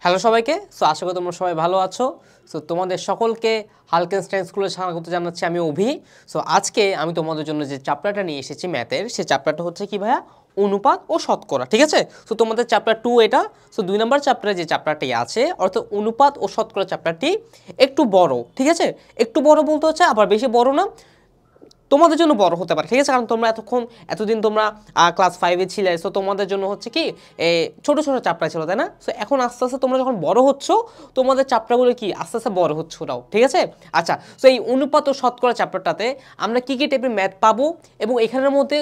Hello সবাইকে। So আশা করি তোমরা সবাই ভালো আছো। সো তোমাদের সকলকে হালকেনস্টাইন স্কুলে স্বাগত জানাচ্ছি, আমি অভি। সো আজকে আমি তোমাদের জন্য যে চ্যাপ্টারটা নিয়ে এসেছি ম্যাথের, সেই চ্যাপ্টারটা হচ্ছে কি ভাইয়া, অনুপাত ও শতকরা। ঠিক আছে? সো তোমাদের চ্যাপ্টার 2 এটা। সো 2 নম্বর চ্যাপ্টারে যে চ্যাপ্টারটি আছে অর্থাৎ অনুপাত ও শতকরা চ্যাপ্টারটি একটু বড়। ঠিক আছে? একটু বড় বলতে হচ্ছে আবার বেশি বড় না, তোমাদের জন্য বড় হতে পারে। ঠিক আছে? কারণ তোমরা এতদিন তোমরা ক্লাস 5-এ ছিলে। সো তোমাদের জন্য হচ্ছে কি ছোট ছোট চ্যাপ্টার ছিল, তাই না? সো এখন আস্তে আস্তে তোমরা যখন বড় হচ্ছ, তোমাদের চ্যাপ্টারগুলো কি আস্তে আস্তে বড় হচ্ছে ওরাও। ঠিক আছে? আচ্ছা, সো এই অনুপাত ও শতকরা চ্যাপ্টারটাতে আমরা কি কি টাইপের ম্যাথ পাবো এবং এখানের মধ্যে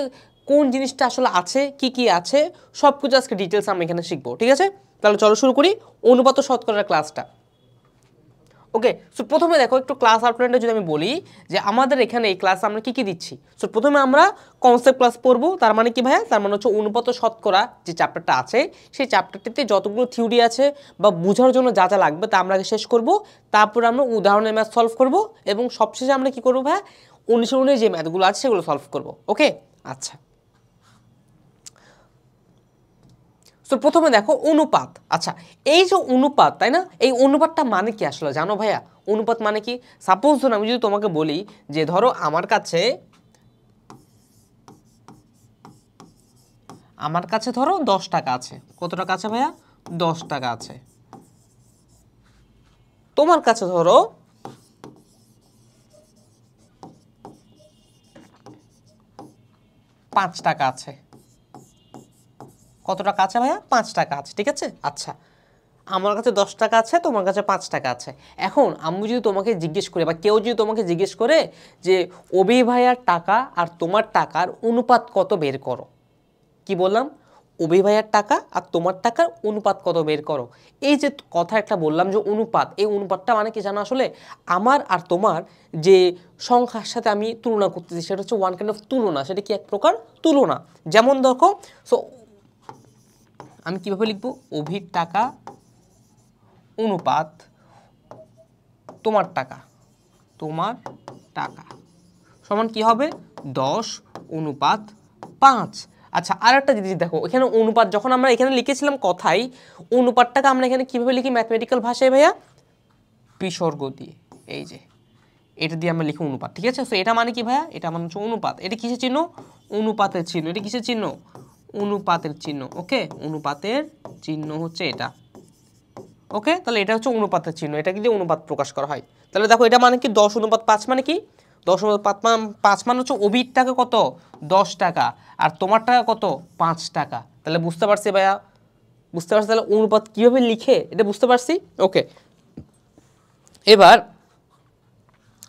কোন জিনিসটা আসলে আছে, কি কি আছে, সব কিছু আজকে ডিটেলস আমরা এখানে শিখবো। ঠিক আছে? তাহলে চলো শুরু করি অনুপাত ও শতকরার ক্লাসটা। ওকে, সো প্রথমে দেখো একটু ক্লাস আউটলাইনটা যদি আমি বলি যে আমাদের এখানে এই ক্লাস আমরা কি কি দিচ্ছি। সো প্রথমে আমরা কনসেপ্ট ক্লাস পড়বো। তার মানে কি ভাইয়া? তার মানে হচ্ছে অনুপাত ও শতকরা যে চ্যাপ্টারটা আছে সেই চ্যাপ্টারটিতে যতগুলো থিওরি আছে বা বোঝার জন্য যা যা লাগবে তা আমরা শেষ করব। তারপরে আমরা উদাহরণের ম্যাথ সলভ করব এবং সবশেষে আমরা কি করবো ভাইয়া, অনুশীলনের যে ম্যাথগুলো আছে সেগুলো সলভ করব। ওকে, আচ্ছা। তো প্রথমে দেখো অনুপাত। আচ্ছা, এই যে অনুপাত, তাই না, এই অনুপাতটা মানে কি আসলে জানো ভাইয়া? অনুপাত মানে কি? সাপোজ ধরো আমি যদি তোমাকে বলি যে ধরো আমার কাছে ধরো 10 টাকা আছে। কত টাকা আছে ভাইয়া? 10 টাকা আছে। তোমার কাছে ধরো 5 টাকা আছে। কত টাকা আছে ভাইয়া? 5 টাকা আছে। ঠিক আছে? আচ্ছা, আমার কাছে 10 টাকা আছে, তোমার কাছে 5 টাকা আছে। এখন আমি যদি তোমাকে জিজ্ঞেস করে বা কেউ যদি তোমাকে জিজ্ঞেস করে যে অভি ভাইয়ার টাকা আর তোমার টাকার অনুপাত কত বের করো, কি বললাম? অভি ভাইয়ার টাকা আর তোমার টাকার অনুপাত কত বের করো। এই যে কথা একটা বললাম যে অনুপাত, এই অনুপাতটা মানে কি জানো? আসলে আমার আর তোমার যে সংখ্যার সাথে আমি তুলনা করতেছি সেটা হচ্ছে ওয়ান কাইন্ড অফ তুলনা। সেটা কি এক প্রকার তুলনা। যেমন দেখো, সো আমি কিভাবে লিখবো? অভির টাকা অনুপাত তোমার টাকা সমান কি হবে? 10:5। আচ্ছা, আর একটা জিনিস দেখো, এখানে অনুপাত যখন আমরা এখানে লিখেছিলাম কথাই, অনুপাতটাকে আমরা এখানে কিভাবে লিখি ম্যাথমেটিক্যাল ভাষায় ভাইয়া? বিসর্গ দিয়ে। এই যে এটা দিয়ে আমরা লিখি অনুপাত। ঠিক আছে? তো এটা মানে কি ভাইয়া? এটা মানে হচ্ছে অনুপাত। এটা কিসের চিহ্ন? অনুপাতের চিহ্ন। এটা কিসের চিহ্ন? অনুপাতের চিহ্ন। ওকে, অনুপাতের চিহ্ন হচ্ছে এটা। ওকে, তাহলে এটা হচ্ছে অনুপাতের চিহ্ন, এটা কিন্তু অনুপাত প্রকাশ করা হয়। তাহলে দেখো এটা মানে কি 10:5 মানে কি? 10:5 মানে হচ্ছে অভির টাকা কত? 10 টাকা আর তোমার টাকা কত? 5 টাকা। তাহলে বুঝতে পারছি ভাইয়া? বুঝতে পারছি তাহলে অনুপাত কিভাবে লিখে, এটা বুঝতে পারছি। ওকে, এবার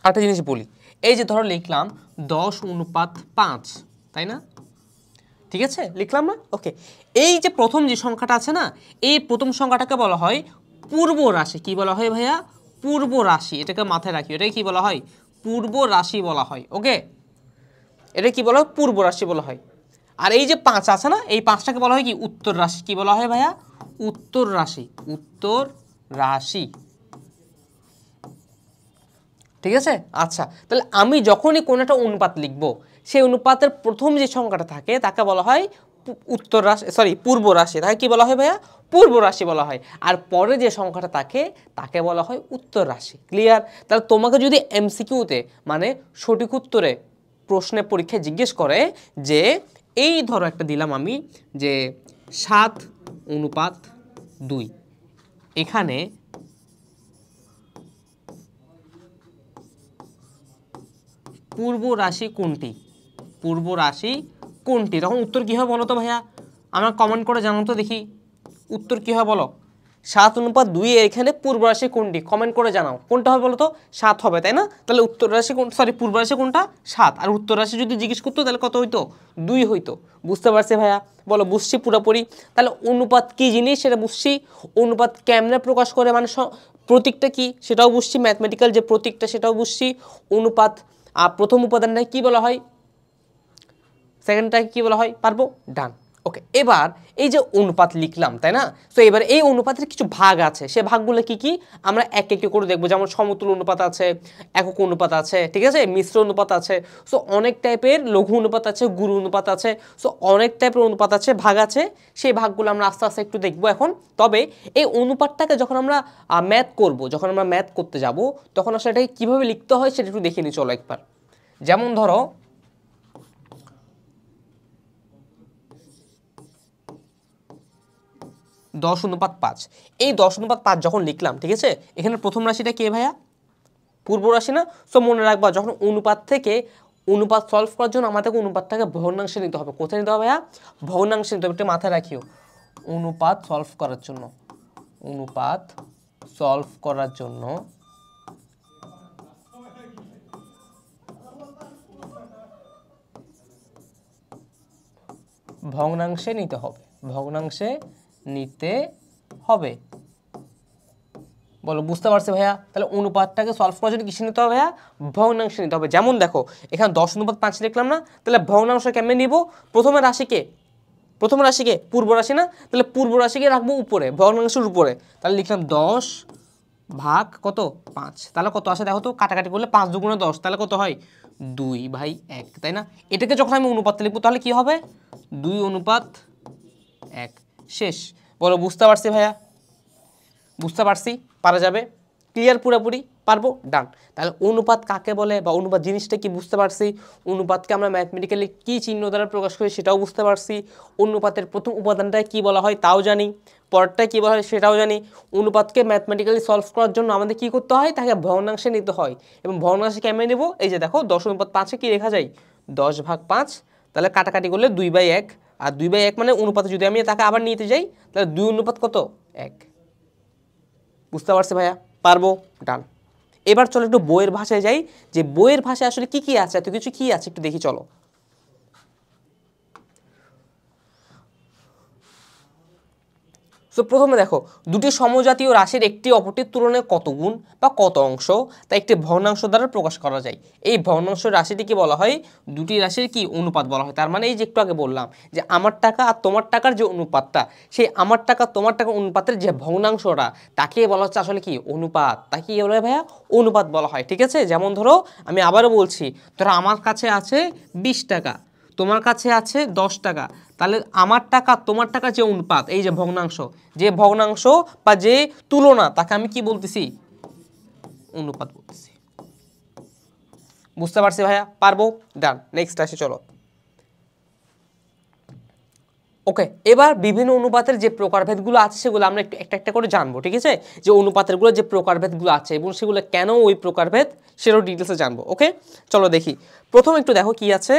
একটা জিনিস বলি। এই যে ধরো লিখলাম 10:5, তাই না? ঠিক আছে, লিখলাম না? ওকে, এই যে প্রথম যে সংখ্যাটা আছে না, এই প্রথম সংখ্যাটাকে বলা হয় পূর্ব রাশি। কি বলা হয় ভাইয়া? পূর্ব রাশি। এটাকে মাথায় রাখি, এটাকে কি বলা হয়? পূর্ব রাশি বলা হয়। ওকে, এটা কি বলা হয়? পূর্ব রাশি বলা হয়। আর এই যে 5 আছে না, এই 5টাকে বলা হয় কি? উত্তর রাশি। কি বলা হয় ভাইয়া? উত্তর রাশি। উত্তর রাশি। ঠিক আছে? আচ্ছা, তাহলে আমি যখনই কোনো একটা অনুপাত লিখবো, সেই অনুপাতের প্রথম যে সংখ্যাটা থাকে তাকে বলা হয় উত্তর রাশি, সরি পূর্ব রাশি। তাকে কি বলা হয় ভাইয়া? পূর্ব রাশি বলা হয়। আর পরে যে সংখ্যাটা থাকে তাকে বলা হয় উত্তর রাশি। ক্লিয়ার? তাহলে তোমাকে যদি এমসিকিউতে মানে সঠিক উত্তরে প্রশ্নে পরীক্ষায় জিজ্ঞেস করে যে এই ধরো একটা দিলাম আমি যে 7:2, এখানে পূর্ব রাশি কোনটি? পূর্ব রাশি কোনটি? তখন উত্তর কী হবে বলো তো ভাইয়া? আমার কমেন্ট করে জানাও তো দেখি, উত্তর কী হবে বলো? 7:2 এখানে পূর্ব রাশি কোনটি? কমেন্ট করে জানাও। কোনটা হবে বলো তো? 7 হবে, তাই না? তাহলে উত্তর রাশি কোন, সরি পূর্ব রাশি কোনটা? 7। আর উত্তর রাশি যদি জিজ্ঞেস করতো তাহলে কত হইতো? 2 হইতো। বুঝতে পারছি ভাইয়া? বলো বুঝছি পুরোপুরি? তাহলে অনুপাত কি জিনিস সেটা বুঝছি, অনুপাত কেমনে প্রকাশ করে মানে প্রতীকটা কি সেটাও বুঝছি, ম্যাথমেটিক্যাল যে প্রতীকটা সেটাও বুঝছি। অনুপাত প্রথম উপাদানটাকে কি বলা হয়, সেকেন্ডটাকে কি বলা হয়, পারবো? ডান। ওকে, এবার এই যে অনুপাত লিখলাম, তাই না? তো এবার এই অনুপাতের কিছু ভাগ আছে, সে ভাগগুলো কি কি আমরা এক এক করে দেখবো। যেমন সমতুল অনুপাত আছে, একক অনুপাত আছে, ঠিক আছে, মিশ্র অনুপাত আছে। সো অনেক টাইপের লঘু অনুপাত আছে, গুরু অনুপাত আছে। সো অনেক টাইপের অনুপাত আছে, ভাগ আছে। সেই ভাগগুলো আমরা আস্তে আস্তে একটু দেখবো এখন। তবে এই অনুপাতটাকে যখন আমরা ম্যাথ করব, যখন আমরা ম্যাথ করতে যাব, তখন আসলে এটাকে কীভাবে লিখতে হয় সেটা একটু দেখে নিই চলো একবার। যেমন ধরো 10:5, এই 10:5 যখন লিখলাম, ঠিক আছে, এখানে প্রথম রাশিটা কে ভাইয়া? পূর্ব রাশি না? সো মনে রাখবা, যখন অনুপাত থেকে অনুপাত সলভ করার জন্য আমাদেরকে অনুপাতটাকে ভগ্নাংশে নিতে হবে। কোথায় নিতে হবে ভাইয়া? ভগ্নাংশে নিতে হবে। একটু মাথায় রাখিও, অনুপাত সলভ করার জন্য, অনুপাত সলভ করার জন্য ভগ্নাংশে নিতে হবে, ভগ্নাংশে নিতে হবে। বলো বুঝতে পারছি ভাইয়া? তাহলে অনুপাতটাকে সলভ করার জন্য কিসে নিতে হবে ভাইয়া? ভগ্নাংশে নিতে হবে। যেমন দেখো এখানে 10:5 লিখলাম না, তাহলে ভগ্নাংশ কেমনে নিব? প্রথমে রাশিকে পূর্ব রাশি না, তাহলে পূর্ব রাশিকে রাখবো উপরে, ভগ্নাংশের উপরে। তাহলে লিখলাম 10 ভাগ কত? 5। তাহলে কত আসে দেখো তো, কাটাকাটি করলে 5 দুগুণে 10, তাহলে কত হয়? 2/1, তাই না? এটাকে যখন আমি অনুপাতে লিখবো তাহলে কি হবে? 2:1। শেষ। বলো বুঝতে পারছি ভাইয়া? বুঝতে পারছি? পারা যাবে? ক্লিয়ার? পুরোপুরি পারবো? ডান। তাহলে অনুপাত কাকে বলে বা অনুপাত জিনিসটা কি বুঝতে পারছি। অনুপাতকে আমরা ম্যাথমেটিক্যালি কি চিহ্ন দ্বারা প্রকাশ করি সেটাও বুঝতে পারছি। অনুপাতের প্রথম উপাদানটায় কি বলা হয় তাও জানি, পরেরটায় কি বলা হয় সেটাও জানি। অনুপাতকে ম্যাথমেটিক্যালি সলভ করার জন্য আমাদের কি করতে হয়? তাকে ভগ্নাংশে নিতে হয়। এবং ভগ্নাংশে কেমন নেব? এই যে দেখো 10:5 কি লেখা যায়? 10/5। তাহলে কাটাকাটি করলে 2/1। আর 2/1 মানে অনুপাতে যদি আমি তাকে আবার নিতে যাই, তাহলে 2 অনুপাত কত? 1। বুঝতে পারছি ভাইয়া? পারবো? ডান। এবার চলো একটু বইয়ের ভাষায় যাই, যে বইয়ের ভাষায় আসলে কি কি আছে, এত কিছু কি আছে একটু দেখি চলো। সো প্রথমে দেখো, দুটি সমজাতীয় রাশির একটি অপরটির তুলনায় কত গুণ বা কত অংশ তা একটি ভগ্নাংশ দ্বারা প্রকাশ করা যায়। এই ভগ্নাংশ রাশিটিকে বলা হয় দুটি রাশির কি অনুপাত বলা হয়। তার মানে এই যে একটু আগে বললাম যে আমার টাকা আর তোমার টাকার যে অনুপাতটা, সেই আমার টাকা তোমার টাকা অনুপাতের যে ভগ্নাংশটা, তাকে বলা হচ্ছে আসলে কি? অনুপাত। তাকে কি বলা হয় ভাইয়া? অনুপাত বলা হয়। ঠিক আছে? যেমন ধরো আমি আবারও বলছি, ধরো আমার কাছে আছে 20 টাকা, তোমার কাছে আছে 10 টাকা। তাহলে আমার টাকা তোমার টাকা যে অনুপাত, এই যে ভগ্নাংশ, যে ভগ্নাংশ বা যে তুলনা, তাকে আমি কি বলতেছি? অনুপাত বলতেছি। বুঝতে পারছি ভাইয়া? পারবো? ডান। নেক্সট আসে চলো। ওকে, এবার বিভিন্ন অনুপাতের যে প্রকারভেদগুলো আছে সেগুলো আমরা একটু একটা একটা করে জানবো। ঠিক আছে? যে অনুপাতেরগুলো যে প্রকারভেদগুলো আছে এবং সেগুলো কেন ওই প্রকারভেদ, সেটাও ডিটেলসে জানবো। ওকে, চলো দেখি। প্রথমে একটু দেখো কি আছে।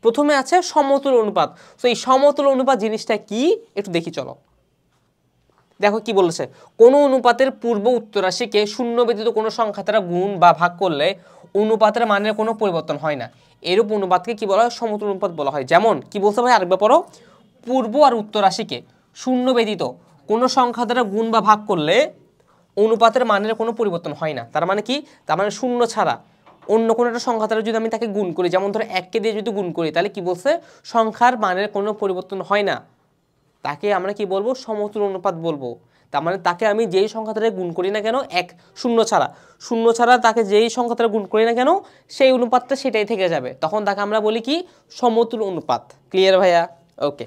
প্রথমে আছে সমতুল অনুপাত। তো এই সমতুল অনুপাত জিনিসটা কি একটু দেখি চলো। দেখো কি বলেছে, কোন অনুপাতের পূর্ব উত্তর রাশিকে শূন্য ব্যতীত কোনো সংখ্যা দ্বারা গুণ বা ভাগ করলে অনুপাতের মানের কোনো পরিবর্তন হয় না। এরূপ অনুপাতকে কি বলা হয়? সমতুল অনুপাত বলা হয়। যেমন কি বলতে ভাই আরেকবার পড়ো, পূর্ব আর উত্তর রাশিকে শূন্য ব্যতীত কোনো সংখ্যা দ্বারা গুণ বা ভাগ করলে অনুপাতের মানের কোনো পরিবর্তন হয় না। তার মানে কি? তার মানে শূন্য ছাড়া অন্য কোনো একটা সংখ্যা দ্বারা যদি আমি তাকে গুণ করি, যেমন ধরো 1কে দিয়ে যদি গুণ করি, তাহলে কি বলছে? সংখ্যার মানের কোনো পরিবর্তন হয় না। তাকে আমরা কি বলবো? সমতুল অনুপাত বলবো। তার মানে তাকে আমি যেই সংখ্যা দ্বারা গুণ করি না কেন, শূন্য ছাড়া তাকে যেই সংখ্যা দ্বারা গুণ করি না কেন, সেই অনুপাতটা সেটাই থেকে যাবে। তখন তাকে আমরা বলি কি? সমতুল অনুপাত। ক্লিয়ার ভাইয়া? ওকে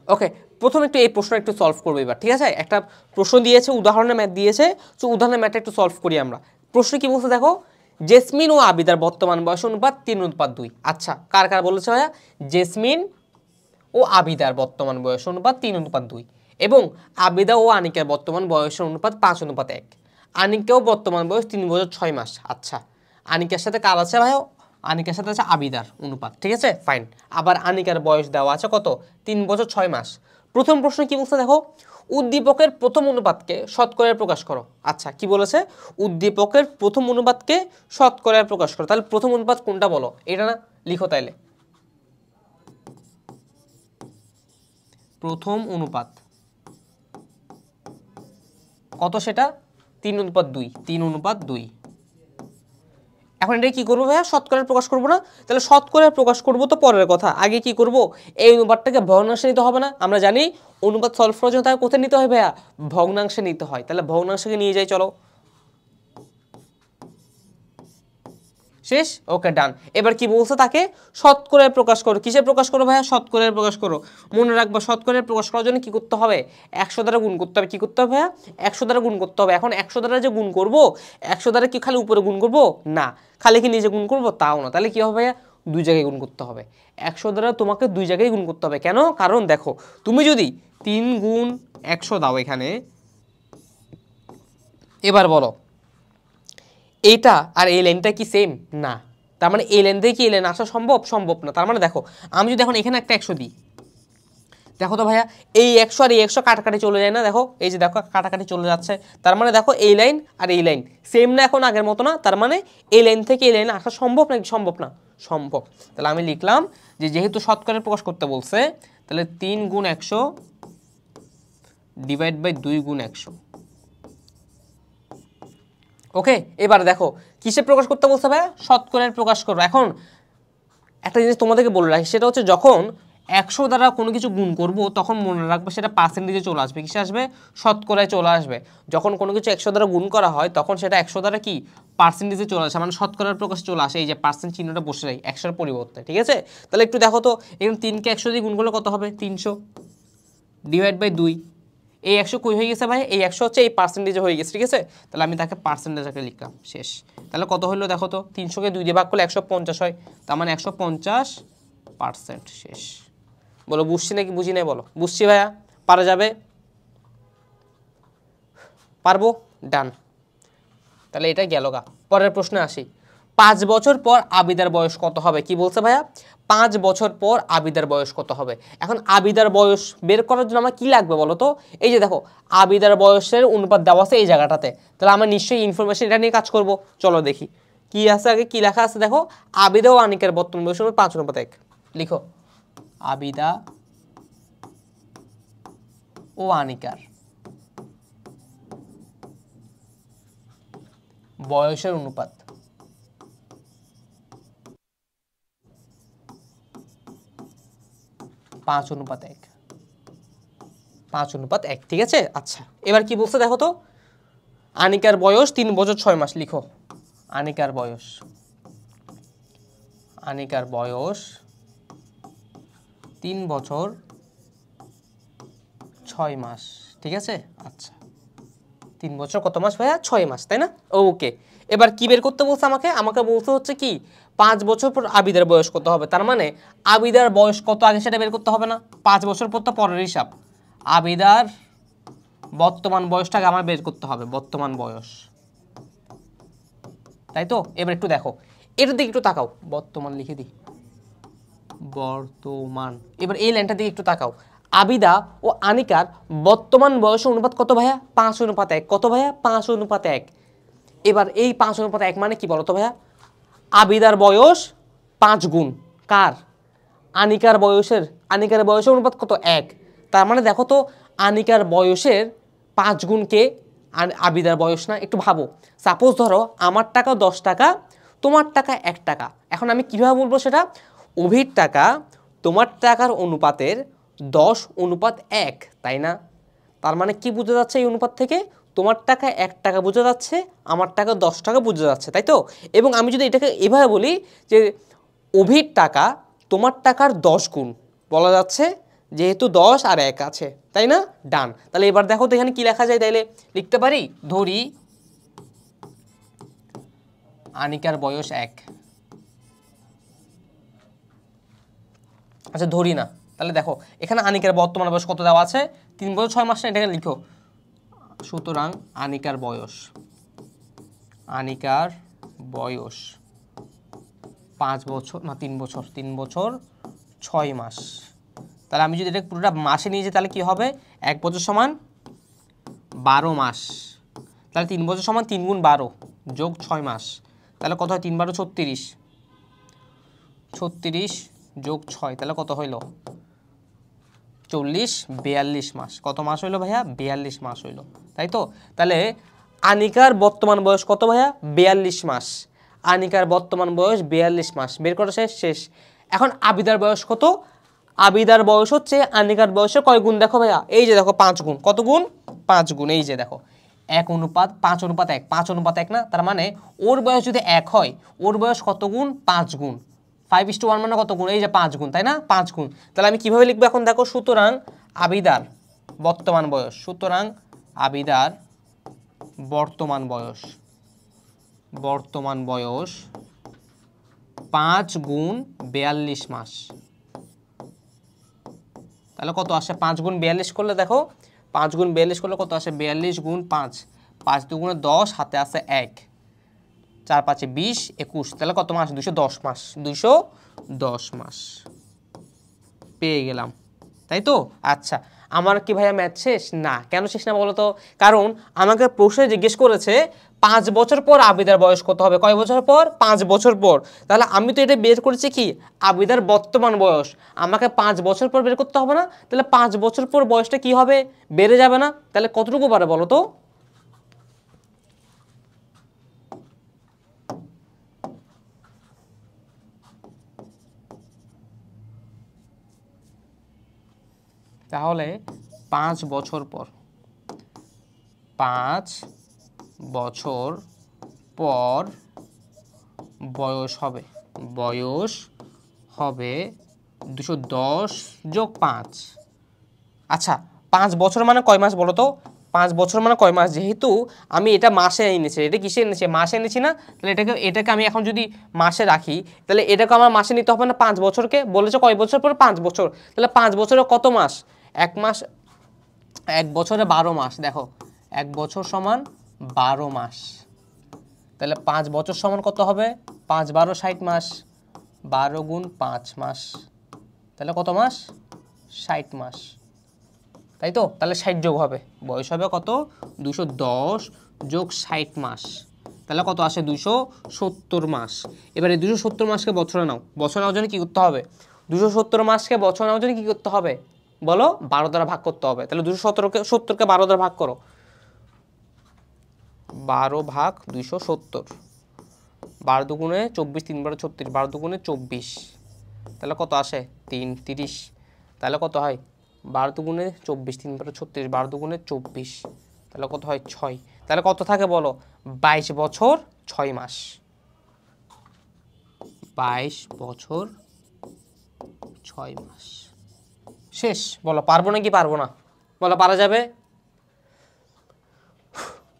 ওকে, প্রথম একটু এই প্রশ্ন একটু সলভ করবো এবার। ঠিক আছে? একটা প্রশ্ন দিয়েছে, উদাহরণের ম্যাথ দিয়েছে। তো উদাহরণের ম্যাথটা একটু সলভ করি আমরা। প্রশ্ন কি বলছে দেখো, জেসমিন ও আবিদার বর্তমান বয়স অনুপাত 3:2। আচ্ছা, কার কার বলেছে ভাইয়া? জেসমিন ও আবিদার বর্তমান বয়স অনুপাত 3:2 এবং আবিদা ও আনিকার বর্তমান বয়সের অনুপাত 5:1। আনিকাও বর্তমান বয়স 3 বছর 6 মাস। আচ্ছা, আনিকার সাথে কার আছে ভাই? আনিকার সাথে আছে আবিদার অনুপাত। ঠিক আছে, ফাইন। আবার আনিকার বয়স দেওয়া আছে কত? 3 বছর 6 মাস। প্রথম প্রশ্ন কি বলছে দেখো, উদ্দীপকের প্রথম অনুপাতকে শতকরায় প্রকাশ করো। আচ্ছা, কি বলেছে? উদ্দীপকের প্রথম অনুপাতকে শতকরায় প্রকাশ করো। তাহলে প্রথম অনুপাত কোনটা বলো? এটা না, লিখো তাইলে। প্রথম অনুপাত কত সেটা? 3:2। 3:2। এখন এটা কি করবো ভাইয়া, শতকরায় প্রকাশ করবো না? তাহলে শতকরায় প্রকাশ করবো তো পরের কথা, আগে কি করব, এই অনুপাতটাকে ভগ্নাংশে নিতে হবে না? আমরা জানি অনুপাত সলভ করার জন্য তাকে কোথায় নিতে হয় ভাইয়া, ভগ্নাংশে নিতে হয়। তাহলে ভগ্নাংশকে নিয়ে যাই, চলো। শেষ, ওকে ডান। এবার কি বলছে, তাকে শতকরায় প্রকাশ করো। কিসে প্রকাশ করো ভাইয়া, শতকরায় প্রকাশ করো। মনে রাখবা শতকরায় প্রকাশ করার জন্য কি করতে হবে, 100 দ্বারা গুণ করতে হবে। কি করতে হবে ভাইয়া, 100 দ্বারা গুণ করতে হবে। এখন 100 দ্বারা যে গুণ করব, 100 দ্বারা কি খালি উপরে গুণ করব না, খালি কি নিচে গুণ করব তাও না। তাহলে কি হবে ভাইয়া, দুই জায়গায় গুণ করতে হবে। 100 দ্বারা তোমাকে দুই জায়গায় গুণ করতে হবে। কেন, কারণ দেখো তুমি যদি 3 গুণ 100 দাও এখানে, এবার বলো এইটা আর এই লাইনটা কি সেম না? তার মানে এই লাইন দিয়ে কি এই লাইন আসা সম্ভব, সম্ভব না। তার মানে দেখো আমি যদি এখন এখানে একটা 100 দিই, দেখো তো ভাইয়া এই 100 আর এই 100 কাটাকাটি চলে যায় না, দেখো এই যে দেখো কাটাকাটি চলে যাচ্ছে। তার মানে দেখো এই লাইন আর এই লাইন সেম না, এখন আগের মতো না। তার মানে এই লাইন থেকে এই লাইনে আসা সম্ভব নাকি সম্ভব না, সম্ভব। তাহলে আমি লিখলাম যে যেহেতু শতকরায় প্রকাশ করতে বলছে, তাহলে 3 গুণ 100 ডিভাইড বাই 2 গুণ 100। ওকে, এবার দেখো কিসে প্রকাশ করতে বলছে ভাই, শতকরায় প্রকাশ করো। এখন একটা জিনিস তোমাদেরকে বলে রাখি, সেটা হচ্ছে যখন 100 দ্বারা কোনো কিছু গুণ করব তখন মনে রাখবে সেটা পার্সেন্টেজে চলে আসবে। কিসে আসবে, শতকরায় চলে আসবে। যখন কোনো কিছু 100 দ্বারা গুণ করা হয় তখন সেটা 100 দ্বারা কি পার্সেন্টেজে চলে আসে, মানে শতকরার প্রকাশে চলে আসে। এই যে পার্সেন্ট চিহ্নটা বসে যায় 100-এর পরিবর্তে, ঠিক আছে? তাহলে একটু দেখো তো, এখানে 3কে 100 দিয়ে গুণ করলে কত হবে, 300 ডিভাইড বাই 2। এই 100 কই হয়ে গেছে ভাই, এই 100 হচ্ছে এই পার্সেন্টেজে হয়ে গেছে, ঠিক আছে? তাহলে আমি তাকে পার্সেন্টেজ আকারে লিখলাম, শেষ। তাহলে কত হলো দেখো তো, 300কে 2 দিয়ে ভাগ করলে 150 হয়, তার মানে 150%। শেষ। বলো বুঝছি নাকি বুঝি নাই, বলো বুঝছি ভাইয়া, পারা যাবে, পারবো, ডান। তাহলে এটা গেল গা। পরের প্রশ্নে আসি, 5 বছর পর আবিদার বয়স কত হবে? কি বলছে ভাইয়া, 5 বছর পর আবিদার বয়স কত হবে? এখন আবিদার বয়স বের করার জন্য আমার কি লাগবে বলো তো? এই যে দেখো আবিদার বয়সের অনুপাত দেওয়া আছে এই জায়গাটাতে, তাহলে আমরা নিশ্চয়ই ইনফরমেশন এটা নিয়ে কাজ করব। চলো দেখি কি আছে, আগে কি লেখা আছে দেখো, আবিদা ও আনিকার বর্তমান বয়স 5:1। লিখো আবিদা ও আনিকার বয়সের অনুপাত 5:1, 5:1, ঠিক আছে? আচ্ছা এবার কি বলছে দেখো তো, আনিকার বয়স 3 বছর 6 মাস। লিখো আনিকার বয়স, আনিকার বয়স 3 বছর 6 মাস, ঠিক আছে? আচ্ছা 3 বছর কত মাস ভাইয়া, 6 মাস, তাই না? ওকে, এবার কি বের করতে বলছে আমাকে, আমাকে বলতে হচ্ছে কি 5 বছর পর আবিদার বয়স কত হবে। তার মানে আবিদার বয়স কত আগে সেটা বের করতে হবে না, 5 বছর পর তো পরের হিসাব। আবিদার বর্তমান বয়সটাকে আমার বের করতে হবে, বর্তমান বয়স, তাই তো? এবার একটু দেখো এটার দিকে একটু তাকাও, বর্তমান লিখে দিই, বর্তমান। এবার এই লাইনটার দিকে একটু তাকাও, আবিদা ও আনিকার বর্তমান বয়সের অনুপাত কত ভাইয়া, 5:1। কত ভাইয়া, 5:1। এবার এই 5:1 মানে কি বলতো ভাইয়া, আবিদার বয়স 5 গুণ কার, আনিকার বয়সের, আনিকার বয়সের অনুপাত কত, 1। তার মানে দেখো তো আনিকার বয়সের 5 গুণ কে, আবিদার বয়স না? একটু ভাবো, সাপোজ ধরো আমার টাকা 10 টাকা, তোমার টাকা 1 টাকা। এখন আমি কিভাবে বলবো সেটা, অভির টাকা তোমার টাকার অনুপাতের 10:1, তাই না? তার মানে কি বোঝা যাচ্ছে এই অনুপাত থেকে, তোমার টাকা 1 টাকা বোঝা যাচ্ছে, আমার টাকা 10 টাকা বোঝা যাচ্ছে, তাই তো? এবং আমি যদি এটাকে এভাবে বলি যে অভির টাকা তোমার টাকার 10 গুণ, বলা যাচ্ছে যেহেতু 10 আর 1 আছে, তাই না? ডান। তাহলে এবার দেখো তো এখানে কি লেখা যায়, তাইলে লিখতে পারি, ধরি আনিকার বয়স 1। আচ্ছা ধরি না, তাহলে দেখো এখানে আনিকার বর্তমান বয়স কত দেওয়া আছে, 3 বছর 6 মাস না, এটাকে লিখো। সুতরাং আনিকার বয়স, আনিকার বয়স 5 বছর না 3 বছর, 3 বছর 6 মাস। তাহলে আমি যদি এটা পুরোটা মাসে নিয়ে যাই তাহলে কি হবে, 1 বছর সমান 12 মাস। তাহলে 3 বছর সমান 3 গুণ 12 যোগ 6 মাস, তাহলে কত হয়, 3 12 36, 36 যোগ 6, তাহলে কত হইল 40, 42 মাস। কত মাস হইলো ভাইয়া, 42 মাস হইলো, তাই তো? তাহলে আনিকার বর্তমান বয়স কত ভাইয়া, 42 মাস। আনিকার বর্তমান বয়স 42 মাস, বের করা শেষ শেষ। এখন আবিদার বয়স কত? আবিদার বয়স হচ্ছে আনিকার বয়সে কয় গুণ দেখো ভাইয়া, এই যে দেখো 5 গুণ। কত গুণ? 5 গুণ। এই যে দেখো 1:5:1, 5:1 না, তার মানে ওর বয়স যদি 1 হয়, ওর বয়স কত গুণ? 5 গুণ। 5:1 মানে কত গুণ? এই যে 5 গুণ, তাই না? 5 গুণ। তাহলে আমি কিভাবে লিখবো এখন দেখো, সুতরাং আবিদার বর্তমান বয়স, সুতরাং আবিদার বর্তমান বয়স 5 গুণ 42 মাস। তাহলে কত আসে? 5 গুণ 42 করলে দেখো, 5 গুণ 42 করলে কত আসে? 42 গুণ 5, 5 দুগুণে 10, হাতে আছে 1, 4 5 20, 21। তাহলে কত মাস? 210 মাস। 210 মাস পেয়ে গেলাম, তাই তো? আচ্ছা, আমার কি ভাইয়া ম্যাথ শেষ? না। কেন শেষ না বলো তো? কারণ আমাকে প্রশ্নে জিজ্ঞেস করেছে 5 বছর পর আবিদার বয়স কত হবে। কয় বছর পর? 5 বছর পর। তাহলে আমি তো এটা বের করেছি কি, আবিদার বর্তমান বয়স। আমাকে 5 বছর পর বের করতে হবে না? তাহলে 5 বছর পর বয়সটা কি হবে? বেড়ে যাবে না? তাহলে কতটুকু পারে বলো তো? তাহলে 5 বছর পর, 5 বছর পর বয়স হবে 210 যোগ 5। আচ্ছা, 5 বছর মানে কয় মাস বলো তো? 5 বছর মানে কয় মাস? যেহেতু আমি এটা মাসে এনেছি, এটা কিসে এনেছি? মাসে এনেছি না? তাহলে এটাকে আমি এখন যদি মাসে রাখি, তাহলে এটাকে আমার মাসে নিতে হবে না? 5 বছরকে বলেছে কয় বছর পর? 5 বছর। তাহলে 5 বছরে কত মাস? 1 মাস, 1 বছরে 12 মাস। দেখো 1 বছর সমান 12 মাস। তাহলে 5 বছর সমান কত হবে? 5 12 60 মাস, 12 গুণ 5 মাস। তাহলে কত মাস? 60 মাস, তাই তো? তাহলে 60 যোগ হবে, বয়স হবে কত? 210 যোগ 60 মাস। তাহলে কত আসে? 270 মাস। এবারে 270 মাসকে বছরে নাও, বছর নেওয়ার জন্য কী করতে হবে? 270 মাসকে বছর নেওয়ার জন্য কী করতে হবে বলো? 12 দ্বারা ভাগ করতে হবে। তাহলে 270কে 12 দ্বারা ভাগ করো, 12 ভাগ 270, 12 দুগুণে 24, 3 12 36, 12 দুগুণে 24। তাহলে কত আসে? 3 30। তাহলে কত হয়? 12 দুগুণে 24, 3 12 36, 12 দুগুণে 24। তাহলে কত হয়? 6। তাহলে কত থাকে বলো? 22 বছর 6 মাস। 22 বছর 6 মাস। শেষ। বলো পারবো নাকি পারবো না? বলো পারা যাবে?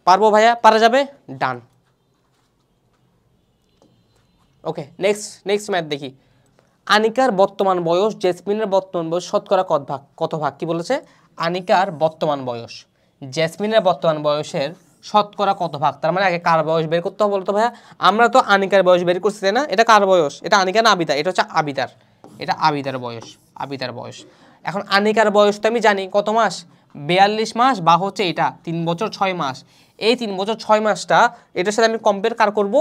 পারবো ভাইয়া, পারা যাবে। ডান। ওকে, নেক্সট ম্যাথ দেখি। আনিকার বর্তমান বয়স জেসমিনের বর্তমান বয়স শতকরা কত ভাগ? কি বলেছে? আনিকার বর্তমান বয়স জেসমিনের বর্তমান বয়সের শতকরা কত ভাগ? তার মানে আগে কার বয়স বের করতে হবে বলতো ভাইয়া? আমরা তো আনিকার বয়স বের করছি, তাই না? এটা কার বয়স? এটা আনিকা না আবিদা? এটা হচ্ছে আবিদার। এটা আবিদার বয়স, আবিদার বয়স। এখন আনিকার বয়স তো আমি জানি কত মাস? 42 মাস, বা হচ্ছে এটা 3 বছর 6 মাস। এই 3 বছর 6 মাসটা এটার সাথে আমি কম্পেয়ার কার করব?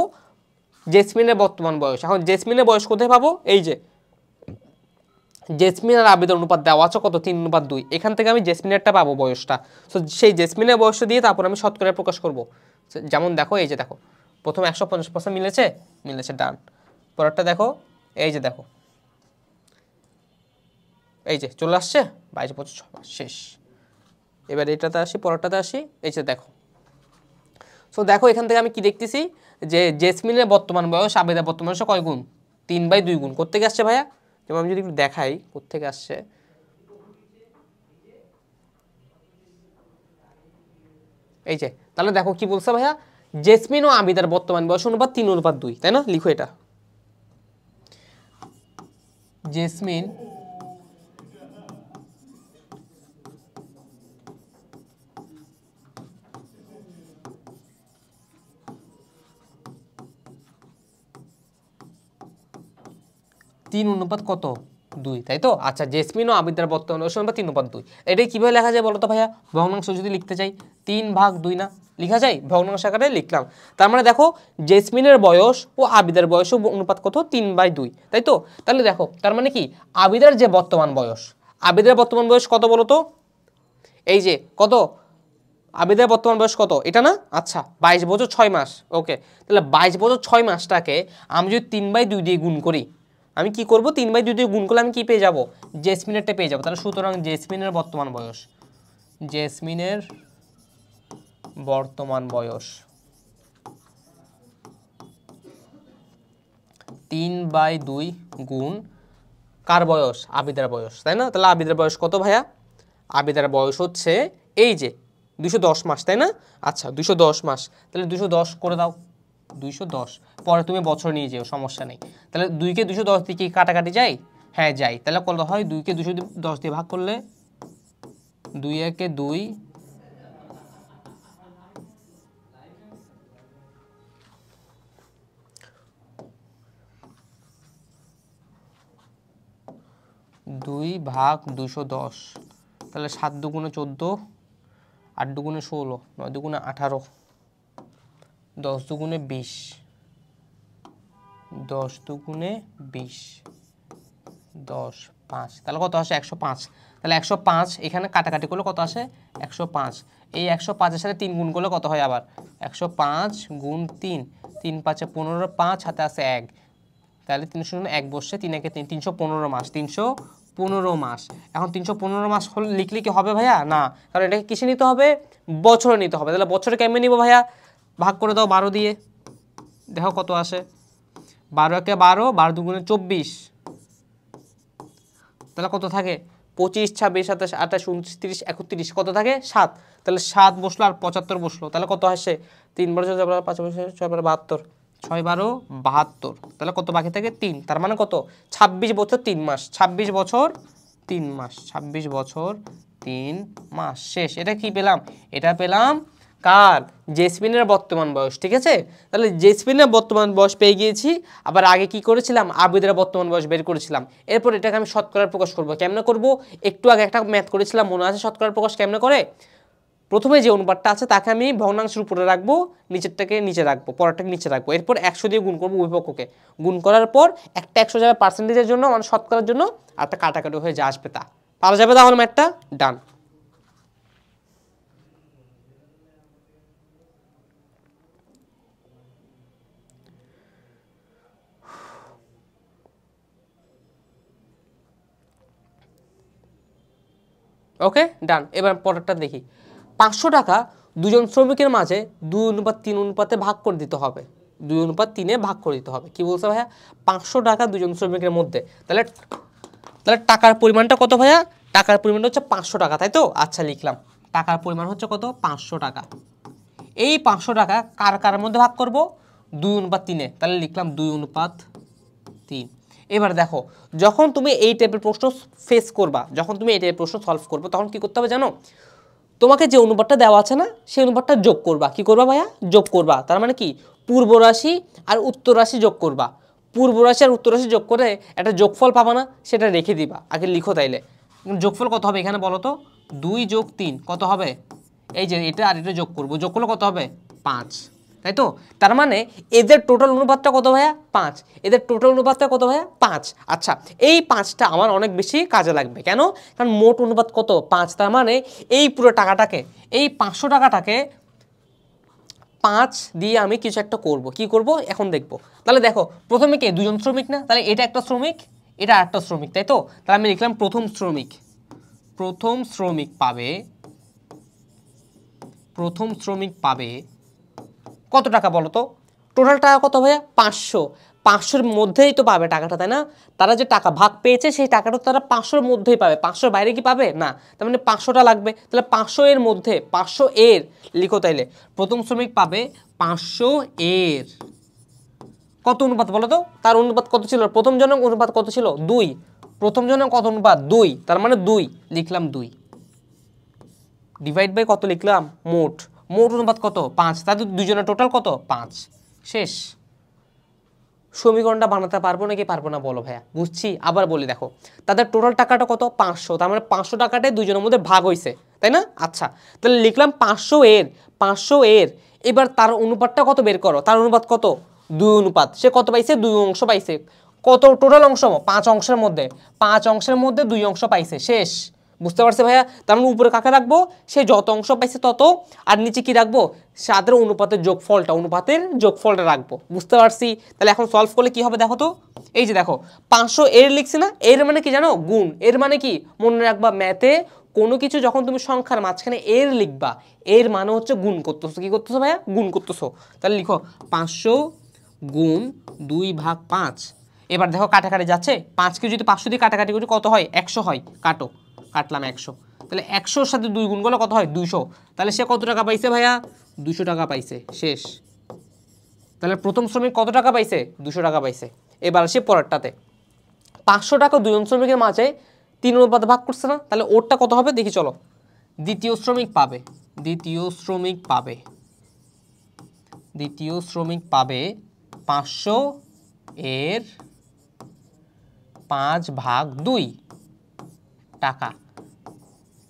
জেসমিনের বর্তমান বয়স। এখন জেসমিনের বয়স কোথায় পাবো? এই যে জেসমিন আর আবিদার অনুপাত দেওয়া আছে কত? 3:2। এখান থেকে আমি জেসমিনেরটা পাবো বয়সটা। সো সেই জেসমিনের বয়সটা দিয়ে তারপর আমি শতকরা প্রকাশ করব। যেমন দেখো, এই যে দেখো, প্রথম 150% মিলেছে, ডান। পরেরটা দেখো, এই যে দেখো, এই যে চলে আসছে 22 বছর 6 মাস, শেষ। এবার এটাতে আসি, পরেরটাতে আসি, এই যে দেখো। সো দেখো এখান থেকে আমি কি দেখতেছি যে জেসমিনের বর্তমান বয়স আবিদার বর্তমান বয়সে কয় গুণ? 3/2 গুণ। কোত্থেকে আসছে ভাইয়া? যেমন আমি যদি একটু দেখাই কোত্থেকে আসছে। এই যে, তাহলে দেখো কি বলছে ভাইয়া? জেসমিন ও আবিদার বর্তমান বয়স অনুপাত 3:2, তাই না? লিখো এটা। জেসমিন তিন অনুপাত কত? 2, তাই তো? আচ্ছা, জেসমিন ও আবিদার বর্তমান বয়স অনুপাত 3:2। এটাই কিভাবে লেখা যায় বলো তো ভাইয়া? ভগ্নাংশ যদি লিখতে চাই 3/2 না লিখা যায়? ভগ্নাংশ আকারে লিখলাম। তার মানে দেখো জেসমিনের বয়স ও আবিদার বয়স অনুপাত কত? 3/2, তাই তো? তাহলে দেখো তার মানে কি, আবিদার যে বর্তমান বয়স, আবিদার বর্তমান বয়স কত বলো তো? এই যে কত? আবিদের বর্তমান বয়স কত, এটা না? আচ্ছা 22 বছর 6 মাস। ওকে, তাহলে 22 বছর 6 মাসটাকে আমি যদি 3/2 দিয়ে গুণ করি, আমি কি করব, 3/2 দিয়ে গুণ করলে আমি কি পেয়ে যাব, জেসমিনেরটা পেয়ে যাব। তাহলে সুতরাং জেসমিনের বর্তমান বয়স, জেসমিনের বর্তমান বয়স 3/2 গুণ কার বয়স, আবিদার বয়স, তাই না? তাহলে আবিদার বয়স কত ভাইয়া, আবিদার বয়স হচ্ছে এই যে 210 মাস, তাই না? আচ্ছা 210 মাস, তাহলে 210 করে দাও, 210, পরে তুমি বছর নিয়ে যেও, সমস্যা নেই। তাহলে 2কে 210 দিয়ে কি কাটাকাটি যায়? হ্যাঁ যায়। তাহলে কত হয়, 2কে 210 দিয়ে ভাগ করলে 2 একে 2, 2 ভাগ 210, তাহলে 7 দুগুণে 14, 8 দুগুণে 16, 9 দুগুণে 18, 10 দুগুণে 20, 10 দুগুণে 20, 10, 5, তাহলে কত আসে 105। তাহলে 105 এখানে কাটাকাটি করলে কত আসে 105। এই 105-এর সাথে 3 গুণ করলে কত হয় আবার 105 গুণ 3, 3 5 15, 5 হাতে আসে 1, তাহলে 301 বসছে, 3 একে 3, 315 মাস, 315 মাস। এখন 315 মাস হলে লিখলে কি হবে ভাইয়া? না, কারণ এটাকে কিসে নিতে হবে, বছরে নিতে হবে। তাহলে বছরে কেমনে নিব ভাইয়া, ভাগ করে দাও 12 দিয়ে, দেখো কত আসে, 12 একে 12, 12 দুগুণে 24, তাহলে কত থাকে 25, 26, 27, 28, 29, 30, 31, কত থাকে 7। তাহলে 7 বসলো আর 75 বসলো, তাহলে কত আসে 3 বার 6 বার 5 বার 6 বার 72, 6 12 72, তাহলে কত বাকি থাকে 3, তার মানে কত 26 বছর 3 মাস, 26 বছর 3 মাস, 26 বছর 3 মাস শেষ। এটা কি পেলাম, এটা পেলাম কার, জেসমিনের বর্তমান বয়স। ঠিক আছে, তাহলে জেসমিনের বর্তমান বয়স পেয়ে গিয়েছি। আবার আগে কি করেছিলাম, আবিদের বর্তমান বয়স বের করেছিলাম। এরপর এটাকে আমি শতকরায় প্রকাশ করব। কেমনে করব, একটু আগে একটা ম্যাথ করেছিলাম, মনে আছে শতকরার প্রকাশ কেমনে করে? প্রথমে যে অনুপাতটা আছে তাকে আমি ভগ্নাংশের উপরে রাখবো, নিচেরটাকে নিচে রাখবো, পরেরটাকে নিচে রাখবো, এরপর 100 দিয়ে গুণ করবো উভয় পক্ষকে। গুণ করার পর একটা 100 যাবে পার্সেন্টেজের জন্য, মানে শতকরার জন্য, আর একটা কাটাকাটি হয়ে যা আসবে তা পারা যাবে। তাহলে ম্যাথটা ডান। ওকে ডান। এবার পরেরটা দেখি, 500 টাকা দুজন শ্রমিকের মাঝে 2:3 অনুপাতে ভাগ করে দিতে হবে, 2:3-এ ভাগ করে দিতে হবে। কি বলছে ভাইয়া, 500 টাকা দুজন শ্রমিকের মধ্যে, তাহলে তাহলে টাকার পরিমাণটা কত ভাইয়া, টাকার পরিমাণটা হচ্ছে 500 টাকা, তাই তো? আচ্ছা লিখলাম, টাকার পরিমাণ হচ্ছে কত 500 টাকা। এই 500 টাকা কার কার মধ্যে ভাগ করব, 2:3-এ, তাহলে লিখলাম 2:3। এবার দেখো, যখন তুমি এই টাইপের প্রশ্ন ফেস করবা, যখন তুমি এই টাইপের প্রশ্ন সলভ করবে, তখন কি করতে হবে জানো, তোমাকে যে অনুপাতটা দেওয়া আছে না, সেই অনুপাতটা যোগ করবা। কি করবা ভাইয়া, যোগ করবা। তার মানে কি, পূর্ব রাশি আর উত্তর রাশি যোগ করবা। পূর্ব রাশি আর উত্তর রাশি যোগ করে একটা যোগফল পাবা না, সেটা রেখে দিবা, আগে লিখো তাইলে। যোগফল কত হবে এখানে বলো তো, 2 + 3 কত হবে, এই যে এটা আর এটা যোগ করবো, যোগ করলে কত হবে 5, তাই তো? তার মানে এদের টোটাল অনুপাতটা কত ভাইয়া 5, এদের টোটাল অনুপাতটা কত ভাইয়া 5। আচ্ছা, এই 5টা আমার অনেক বেশি কাজে লাগবে, কেন, কারণ মোট অনুপাত কত 5, তার মানে এই পুরো টাকাটাকে, এই 500 টাকাটাকে 5 দিয়ে আমি কিছু একটা করব। কি করব এখন দেখব। তাহলে দেখো, প্রথমে কে, দুজন শ্রমিক না, তাহলে এটা একটা শ্রমিক, এটা আরেকটা শ্রমিক, তাই তো? তাহলে আমি লিখলাম প্রথম শ্রমিক, প্রথম শ্রমিক পাবে, প্রথম শ্রমিক পাবে কত টাকা বলো তো, টোটাল টাকা কত ভাইয়া 500, 500-র মধ্যেই তো পাবে টাকাটা, তাই না? তারা যে টাকা ভাগ পেয়েছে সেই টাকাটা তারা 500-র মধ্যেই পাবে, 500-র বাইরে কি পাবে না, তার মানে 500টা লাগবে। তাহলে 500 এর মধ্যে, 500 এর লিখো তাইলে, প্রথম শ্রমিক পাবে 500 এর কত অনুপাত বলো তো, তার অনুপাত কত ছিল, প্রথম জনের অনুপাত কত ছিল 2, প্রথম জনের কত অনুপাত 2, তার মানে 2 লিখলাম, 2 ডিভাইড বাই কত লিখলাম, মোট, মোট অনুপাত কত 5, তাদের দুজনের টোটাল কত 5, শেষ। সমীকরণটা বানাতে পারবো নাকি পারবো না বলো ভাইয়া, বুঝছি। আবার বলি, দেখো তাদের টোটাল টাকাটা কত 500, তার মানে 500 টাকাটাই দুজনের মধ্যে ভাগ হয়েছে, তাই না? আচ্ছা, তাহলে লিখলাম 500 এর, 500 এর, এবার তার অনুপাতটা কত বের করো, তার অনুপাত কত 2 অনুপাত, সে কত পাইছে 2 অংশ পাইছে, কত টোটাল অংশ 5 অংশের মধ্যে, 5 অংশের মধ্যে 2 অংশ পাইছে, শেষ। বুঝতে পারছে ভাইয়া? তার মানে উপরে কাকে রাখবো? সে যত অংশ পাইছে তত, আর নিচে কি রাখবো? সাদের অনুপাতের যোগফলটা রাখবো। বুঝতে পারছি? তাহলে এখন সলভ করলে কি হবে দেখো তো। এই যে দেখো 500 এর লিখছি না, এর মানে কি জানো? গুণ। এর মানে কি মনে রাখবা, ম্যাথে কোনো কিছু যখন তুমি সংখ্যার মাঝখানে এর লিখবা, এর মানে হচ্ছে গুণ করতেছো। কি করতেছো ভাইয়া? গুণ করতেছো। তাহলে লিখো 500 গুণ 2/5। এবার দেখো কাটাকাটি যাচ্ছে, 5কে যদি 500 দিয়ে কাটাকাটি করি কত হয়? 100 হয়। কাটলাম 100। তাহলে 100-র সাথে 2 গুণ করলে কত হয়? 200। তাহলে সে কত টাকা পাইছে ভাইয়া? 200 টাকা পাইছে। শেষ। তাহলে প্রথম শ্রমিক কত টাকা পাইছে? 200 টাকা পাইছে। এবার আসি পরেরটাতে। 500 টাকা দুজন শ্রমিকের মাঝে 3 অনুপাতে ভাগ করছে না? তাহলে ওরটা কত হবে দেখি চলো। দ্বিতীয় শ্রমিক পাবে 500 এর 5/2 টাকা।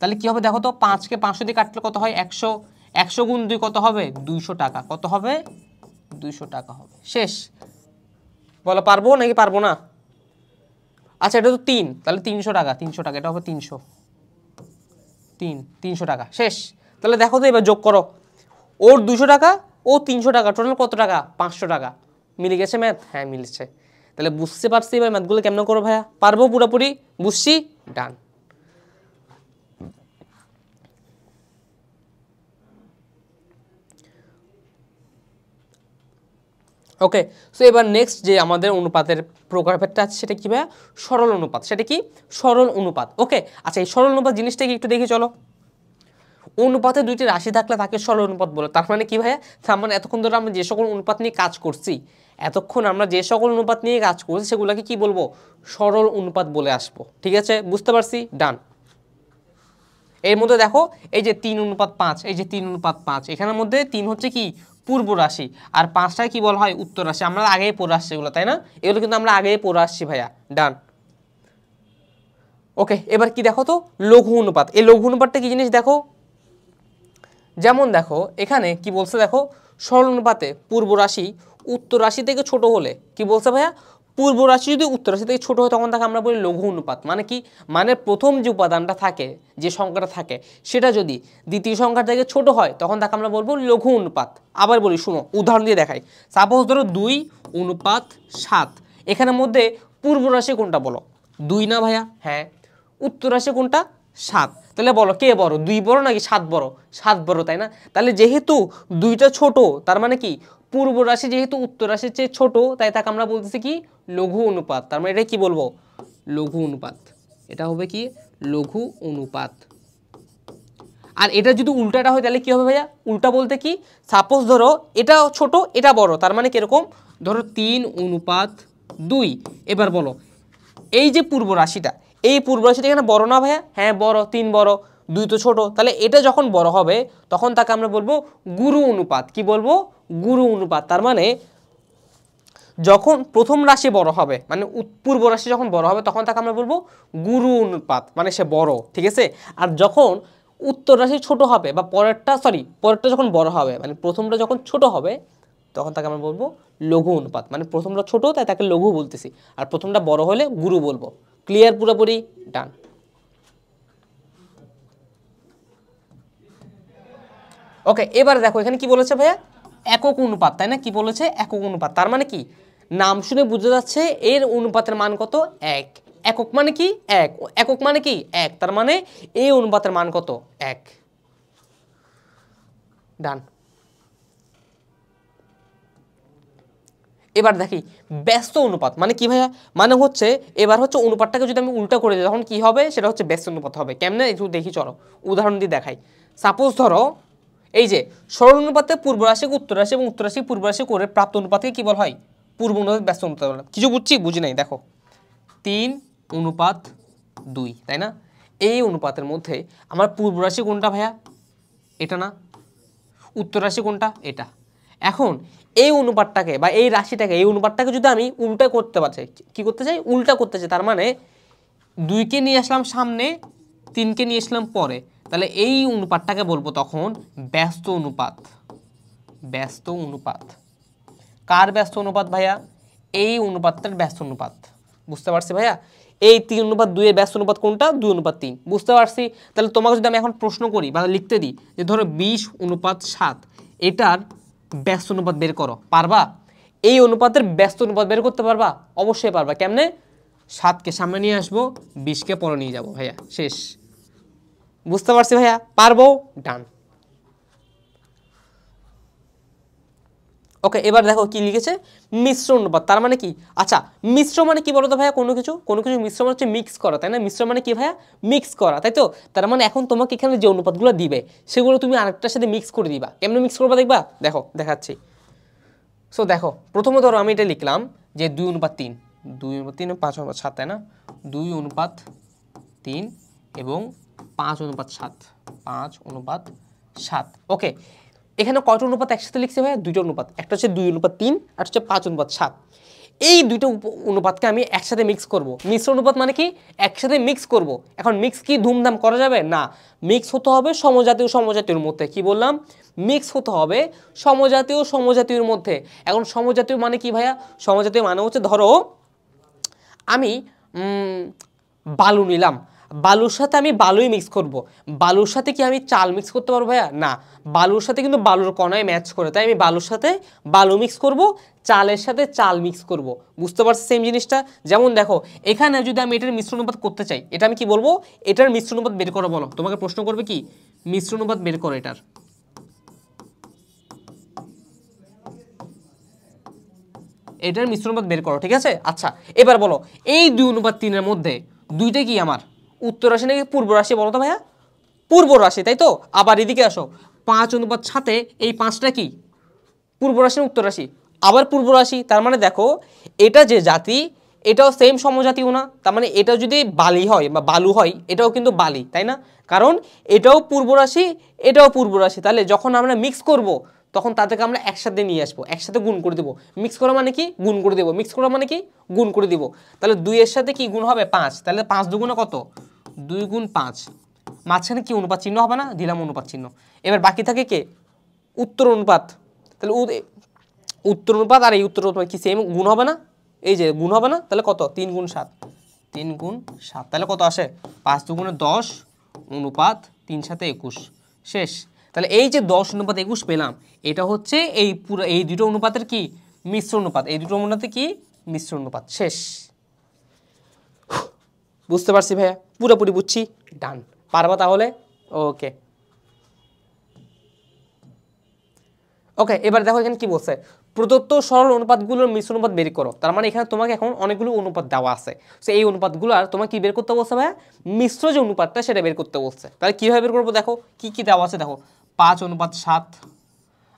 তাহলে কি হবে দেখো তো, 5কে 500 দিয়ে কাটলে কত হয়? 100। 100 গুণ 2 কত হবে? 200 টাকা। কত হবে? 200 টাকা হবে। শেষ। বলো পারবো নাকি পারবো না? আচ্ছা এটা তো 3, তাহলে 300 টাকা। 300 টাকা, এটা হবে 300 টাকা। শেষ। তাহলে দেখো তো এবার যোগ করো, ওর 200 টাকা, ও 300 টাকা, টোটাল কত টাকা? 500 টাকা। মিলে গেছে ম্যাথ? হ্যাঁ মিলেছে। তাহলে বুঝতে পারছি এবার ম্যাথগুলো কেমন করো ভাইয়া? পারবো পুরোপুরি? বুঝছি? ডান। ওকে, সো এবার নেক্সট যে আমাদের অনুপাতের প্রকারভেদটা আছে সেটা কি ভাইয়া? সরল অনুপাত। সেটা কি? সরল অনুপাত। ওকে, আচ্ছা এই সরল অনুপাত জিনিসটাকে একটু দেখি চলো। অনুপাতে দুইটি রাশি থাকলে তাকে সরল অনুপাত বলে। তার মানে কি ভাইয়া? তার মানে এতক্ষণ ধরে আমরা যে সকল অনুপাত নিয়ে কাজ করছি সেগুলোকে কি বলবো? সরল অনুপাত বলে আসবো। ঠিক আছে, বুঝতে পারছি? ডান। এর মধ্যে দেখো এই যে 3:5, এই যে 3:5, এখানের মধ্যে 3 হচ্ছে কি? পূর্ব রাশি, আর 5টায় কি বলা হয়? উত্তর রাশি। আমরা আগেই পড়ে আসছি এগুলো, তাই না? এগুলো কিন্তু আমরা আগেই পড়ে আসছি ভাইয়া। ডান। ওকে, এবার কি দেখো তো, লঘু অনুপাত। এই লঘু অনুপাতটা কি জিনিস দেখো। যেমন দেখো এখানে কি বলছে দেখো, সরল অনুপাতে পূর্ব রাশি উত্তর রাশি থেকে ছোট হলে কি বলছে ভাইয়া? পূর্ব রাশি যদি উত্তর রাশি থেকে ছোট হয় তখন তাকে আমরা বলি লঘু অনুপাত। মানে কি? মানে প্রথম যে উপাদানটা থাকে, যে সংখ্যাটা থাকে, সেটা যদি দ্বিতীয় সংখ্যা থেকে ছোট হয় তখন তাকে আমরা বলবো লঘু অনুপাত। আবার বলি শুনো, উদাহরণ দিয়ে দেখাই। সাপোজ ধরো 2:7, এখানের মধ্যে পূর্ব রাশি কোনটা বলো? 2 না ভাইয়া? হ্যাঁ। উত্তর রাশি কোনটা? 7। তাহলে বলো কে বড়? 2 বড় নাকি 7 বড়? 7 বড়, তাই না? তাহলে যেহেতু 2টা ছোট, তার মানে কি পূর্ব রাশি যেহেতু উত্তর রাশির চেয়ে ছোট, তাই তাকে আমরা বলতেছি কি? লঘু অনুপাত। তার মানে এটা কি বলবো? লঘু অনুপাত। এটা হবে কি? লঘু অনুপাত। আর এটা যদি উল্টাটা হয় তাহলে কি হবে ভাইয়া? উল্টা বলতে কি? সাপোজ ধরো এটা ছোট এটা বড়, তার মানে কিরকম? ধরো 3:2। এবার বলো এই যে পূর্ব রাশিটা, এই পূর্ব রাশিটা এখানে বড় না ভাইয়া? হ্যাঁ বড়। 3 বড়, 2 তো ছোট। তাহলে এটা যখন বড় হবে তখন তাকে আমরা বলবো গুরু অনুপাত। কি বলবো? গুরু অনুপাত। তার মানে যখন প্রথম রাশি বড় হবে, মানে পূর্ব রাশি যখন বড় হবে তখন তাকে আমরা বলবো গুরু অনুপাত, মানে সে বড়। ঠিক আছে? আর যখন উত্তর রাশি ছোট হবে বা পরেরটা যখন বড় হবে, মানে প্রথমটা যখন ছোট হবে তখন তাকে আমরা বলবো লঘু অনুপাত। মানে প্রথমটা ছোট তাই তাকে লঘু বলতেছি, আর প্রথমটা বড় হলে গুরু বলবো। ক্লিয়ার পুরোপুরি? ডান। ওকে, এবার দেখো এখানে কি বলেছে ভাইয়া? একক অনুপাত, তাই না? কি বলেছে? একক অনুপাত। তার মানে কি? নাম শুনে বোঝা যাচ্ছে এর অনুপাতের মান কত? 1। একক মানে কি? একক মানে কি? 1। তার মানে এই অনুপাতের মান কত? 1। ডান। এবার দেখি ব্যস্ত অনুপাত মানে কি ভাইয়া? মানে হচ্ছে এবার হচ্ছে অনুপাতটাকে যদি আমি উল্টা করে দিই তখন কি হবে? সেটা হচ্ছে ব্যস্ত অনুপাত হবে। কেমনে একটু দেখি চলো, উদাহরণ দিয়ে দেখাই। সাপোজ ধরো এই যে সরল অনুপাতে পূর্ব রাশি উত্তর রাশি এবং উত্তর রাশি পূর্ব রাশি করে প্রাপ্ত অনুপাতকে কি বলা হয়? পূর্ব অনুপাত ব্যস্ত অনুপাত বলা। কিছু বুঝি নাই? দেখো 3:2, তাই না? এই অনুপাতের মধ্যে আমার পূর্ব রাশি কোনটা ভাইয়া? এটা না? উত্তর রাশি কোনটা? এটা। এখন এই অনুপাতটাকে বা এই রাশিটাকে, এই অনুপাতটাকে যদি আমি উল্টা করতে পারছি, কি করতে চাই? উল্টা করতে চাই। তার মানে 2কে নিয়ে আসলাম সামনে, 3কে নিয়ে আসলাম পরে, তাহলে এই অনুপাতটাকে বলবো তখন ব্যস্ত অনুপাত। কার ব্যস্ত অনুপাত ভাইয়া? এই অনুপাতটার ব্যস্ত অনুপাত। বুঝতে পারছি ভাইয়া? এই 3:2 এর ব্যস্ত অনুপাত কোনটা? 2:3। বুঝতে পারছি? তাহলে তোমাকে যদি আমি এখন প্রশ্ন করি বা লিখতে দিই যে ধরো 20:7 এটার ব্যস্ত অনুপাত বের করো, পারবা? এই অনুপাতের ব্যস্ত অনুপাত বের করতে পারবা? অবশ্যই পারবা। কেমনে? 7কে সামনে নিয়ে আসবো, 20কে পরে নিয়ে যাবো ভাইয়া, শেষ। বুঝতে পারছি ভাইয়া? পারবো? ডান। ওকে, এবার দেখো কি লিখেছে, মিশ্র অনুপাত। তার মানে কি? আচ্ছা, মিশ্র মানে কি বলো তো ভাইয়া? কোনো কিছু মিশ্র মানে হচ্ছে মিক্স করা, তাই না? মিশ্র মানে কি ভাইয়া? মিক্স করা, তাই তো? তার মানে এখন তোমাকে এখানে যে অনুপাতগুলো দিবে সেগুলো তুমি আরেকটার সাথে মিক্স করে দিবা। কেমনে মিক্স করবা দেখবা? দেখো দেখাচ্ছি। সো দেখো, প্রথমে ধরো আমি এটা লিখলাম যে 2:3, 2:3 5:7, তাই না? 2:3 এবং 5:7, 5:7। ওকে, এখানে কয়টা অনুপাত একসাথে লিখছে ভাইয়া? দুইটা অনুপাত, একটা হচ্ছে 2:3 আর হচ্ছে 5:7। এই দুইটা অনুপাতকে আমি একসাথে মিক্স করব। মিশ্র অনুপাত মানে কি? একসাথে মিক্স করব। এখন মিক্স কি ধুমধাম করা যাবে? না, মিক্স হতে হবে সমজাতীয় সমজাতীয়র মধ্যে। কি বললাম? মিক্স হতে হবে সমজাতীয় সমজাতীয়র মধ্যে। এখন সমজাতীয় মানে কি ভাইয়া? সমজাতীয় মানে হচ্ছে ধরো আমি বালু নিলাম, বালুর সাথে আমি বালুই মিক্স করব। বালুর সাথে কি আমি চাল মিক্স করতে পারবো ভাইয়া? না, বালুর সাথে কিন্তু বালুর কণায় ম্যাচ করে, তাই আমি বালুর সাথে বালু মিক্স করব, চালের সাথে চাল মিক্স করব। বুঝতে পারছি সেম জিনিসটা? যেমন দেখো, এখানে যদি আমি এটার মিশ্র অনুপাত করতে চাই, এটা আমি কি বলবো? এটার মিশ্র অনুপাত বের করো বলো। তোমাকে প্রশ্ন করবে কি? মিশ্র অনুপাত বের করো এটার। এটার মিশ্র অনুপাত বের করো, ঠিক আছে? আচ্ছা, এবার বলো, এই 2:3 মধ্যে দুইটা কি আমার উত্তর রাশি নাকি পূর্ব রাশি বলো তো ভাইয়া? পূর্ব রাশি, তাই তো? আবার এদিকে আসো, 5:7, এই 5টা কি পূর্ব রাশি না উত্তর রাশি? আবার পূর্ব রাশি। তার মানে দেখো, এটা যে জাতি এটাও সেম সমজাতীয় না? তার মানে এটা যদি বালি হয় বা বালু হয়, এটাও কিন্তু বালি, তাই না? কারণ এটাও পূর্ব রাশি, এটাও পূর্ব রাশি। তাহলে যখন আমরা মিক্স করব তখন তাদেরকে আমরা একসাথে নিয়ে আসবো, একসাথে গুণ করে দেবো। মিক্স করা মানে কি? গুণ করে দেবো। মিক্স করা মানে কি? গুণ করে দিব। তাহলে 2 এর সাথে কি গুণ হবে? 5। তাহলে 5 দুগুণে কত? 2 গুণ 5। মাঝখানে কি অনুপাত চিহ্ন হবে না? দিলাম অনুপাত চিহ্ন। এবার বাকি থাকে কে? উত্তর অনুপাত। তাহলে উত্তর অনুপাত আর এই উত্তর অনুপাত কি সেম গুণ হবে না? এই যে গুণ হবে না? তাহলে কত? 3 গুণ 7, 3 গুণ 7, তাহলে কত আসে? 5 দুগুণে 10 অনুপাত 3 সাথে 21, শেষ। তাহলে এই যে 10:21 পেলাম, এটা হচ্ছে এই পুরো এই দুটো অনুপাতের কি? মিশ্র অনুপাত। এই দুটো অনুপাতে কি? মিশ্র অনুপাত, শেষ। বুঝতে পারছি ভাইয়া? পুরোপুরি বুঝছি। ডান। পারবা তাহলে? ওকে ওকে, এবার দেখো এখানে কি বলছে, প্রদত্ত সরল অনুপাতগুলোর মিশ্র অনুপাত বের করো। তার মানে এখানে তোমাকে এখন অনেকগুলো অনুপাত দেওয়া আছে। সো এই অনুপাতগুলো আর তোমাকে কি বের করতে বলছে ভাইয়া? মিশ্র যে অনুপাতটা সেটা বের করতে বলছে। তাহলে কীভাবে বের করবো? দেখো কি কি দেওয়া আছে, দেখো 5:7।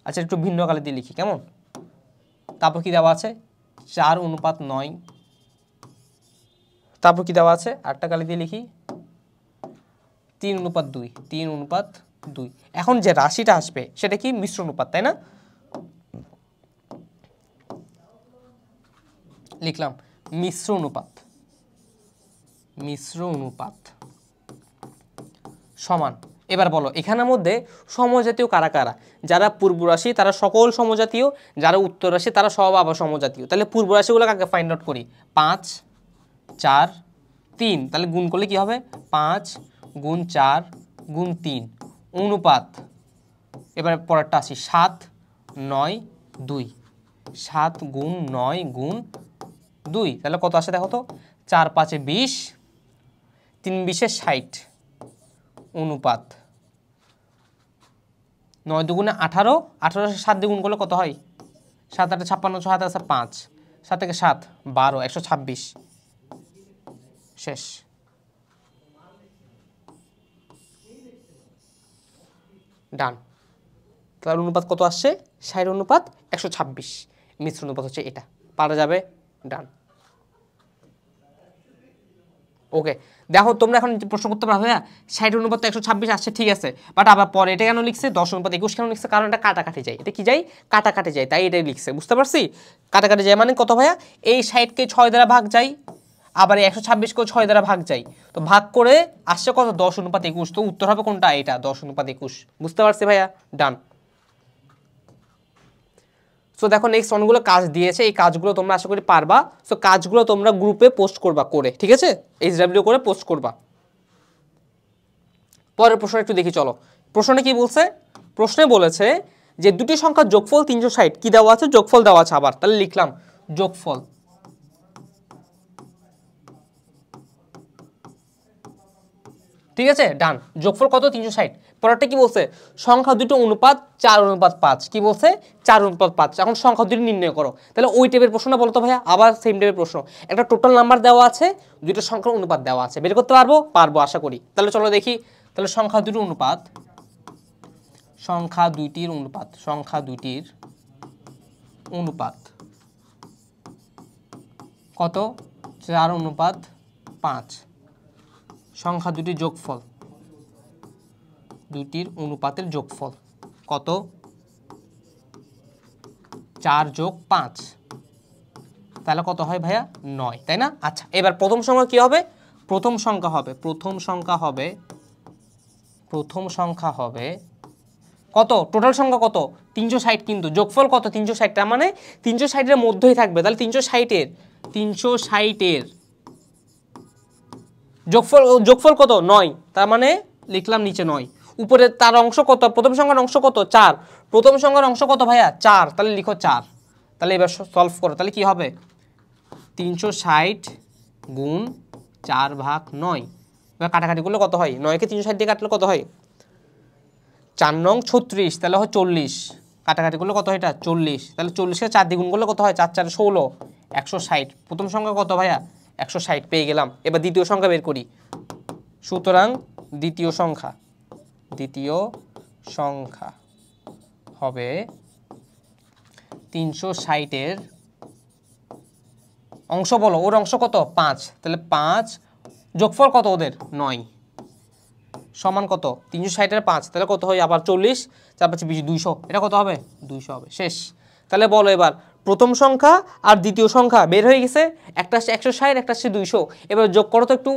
আচ্ছা, একটু ভিন্ন কালে দিয়ে লিখি, কেমন? তারপর কি দেওয়া আছে? 4:9। তারপর কি দেওয়া আছে? আটটা কালে দিয়ে লিখি 3:2, 3:2। এখন যে রাশিটা আসবে সেটা কি? মিশ্র অনুপাত, তাই না? লিখলাম মিশ্র অনুপাত, মিশ্র অনুপাত সমান। এবার বলো এখানের মধ্যে সমজাতীয় কারা কারা? যারা পূর্ব রাশি তারা সকল সমজাতীয়, যারা উত্তর রাশি তারা সব আবার সমজাতীয়। তাহলে পূর্ব রাশিগুলো কাকে ফাইন্ড আউট করি? 5, 4, 3। তাহলে গুণ করলে কি হবে? 5 গুণ 4 গুণ 3 অনুপাত, এবার পরেরটা আসি, 7, 9, 2। 7 গুণ 9 গুণ 2, তাহলে কত আসে দেখো তো? 4 5 20, 3 20 60 অনুপাত 9 দুগুণে 18, 18 7 দিয়ে গুণ করলে কত হয়? 7 8 56, 6 হাতে আছে 5, 7 থেকে 7 12, 126, শেষ। ডান। তার অনুপাত কত আসছে? 60:126। মিশ্র অনুপাত হচ্ছে এটা। পারা যাবে? ডান। ওকে, দেখো তোমরা এখন প্রশ্ন করতে পারো, হ্যাঁ 60:126 আসছে, ঠিক আছে, বাট আবার পরে এটা কেন লিখছে 10:21 কেন লিখছে? কারণ এটা কাটাকাটি যায়। এটা কি যায়? কাটাকাটি যায়, তাই এটাই লিখছে। বুঝতে পারছি? কাটাকাটি যায় মানে কত ভাইয়া? এই 60কে 6 দ্বারা ভাগ যায়, আবার 126কেও 6 দ্বারা ভাগ যায়, তো ভাগ করে আসছে কত? 10:21। তো উত্তর হবে কোনটা? এটা 10:21। বুঝতে পারছি ভাইয়া? ডান। সো দেখো নেক্সট অনেকগুলো কাজ দিয়েছে, এই কাজগুলো তোমরা আশা করি পারবা। সো কাজগুলো তোমরা গ্রুপে পোস্ট করবা করে, ঠিক আছে, HW করে পোস্ট করবা। পরের প্রশ্ন একটু দেখি চলো। প্রশ্নে কি বলছে? প্রশ্নে বলেছে যে দুটি সংখ্যার যোগফল 360, কি দেওয়া আছে? যোগফল দেওয়া আছে আবার, তাহলে লিখলাম যোগফল। ঠিক আছে, ডান। যোগফল কত? 360। পরেরটা কি বলছে? সংখ্যা দুটো অনুপাত 4:5। কি বলছে? 4:5। এখন সংখ্যা দুটো নির্ণয় করো। তাহলে ওই টাইপের প্রশ্নটা বলো তো ভাইয়া, আবার সেম টাইপের প্রশ্ন। একটা টোটাল নাম্বার দেওয়া আছে, দুটো সংখ্যার অনুপাত দেওয়া আছে, বের করতে পারবো? পারবো আশা করি। তাহলে চলো দেখি। তাহলে সংখ্যা দুটির অনুপাত, সংখ্যা দুইটির অনুপাত, সংখ্যা দুইটির অনুপাত কত? 4:5। সংখ্যা দুটির যোগফল, দুইটির অনুপাতের যোগফল কত? 4 + 5। তাহলে কত হয় ভাইয়া? 9, তাই না? আচ্ছা, এবার প্রথম সংখ্যা কি হবে? প্রথম সংখ্যা হবে, প্রথম সংখ্যা হবে, প্রথম সংখ্যা হবে কত? টোটাল সংখ্যা কত? 360। কিন্তু যোগফল কত? 360। তার মানে 360 এর মধ্যেই থাকবে। তাহলে 360 এর যোগফল, যোগফল কত? 9। তার মানে লিখলাম নিচে 9। উপরে তার অংশ কত? প্রথম সংখ্যার অংশ কত? 4। প্রথম সংখ্যার অংশ কত ভাইয়া? 4। তাহলে লিখো 4। তাহলে এবার সলভ করো, তাহলে কি হবে? 360 গুণ 4/9। এবার কাটাকাটি করলে কত হয়? 9কে 360 দিয়ে কাটলে কত হয়? 4 নং 36, তাহলে হয় 40। কাটাকাটি করলে কত হয়? এটা 40। তাহলে 40কে 4 দিয়ে গুণ করলে কত হয়? 4 × 4 = 16, 160। প্রথম সংখ্যা কত ভাইয়া? 160 পেয়ে গেলাম। এবার দ্বিতীয় সংখ্যা বের করি। সুতরাং দ্বিতীয় সংখ্যা, দ্বিতীয় সংখ্যা হবে 360 এর অংশ বলো, ওর অংশ কত? 5। তাহলে 5 যোগফল কত ওদের? 9 সমান কত? 360 এর 5। তাহলে কত হয়? আবার 40, 4 × 5 = 200। এটা কত হবে? 200 হবে। শেষ। তাহলে বলো এবার প্রথম সংখ্যা আর দ্বিতীয় সংখ্যা বের হয়ে গেছে, একটা আসছে 160, একটা আসছে 200। এবার যোগ করো তো একটু,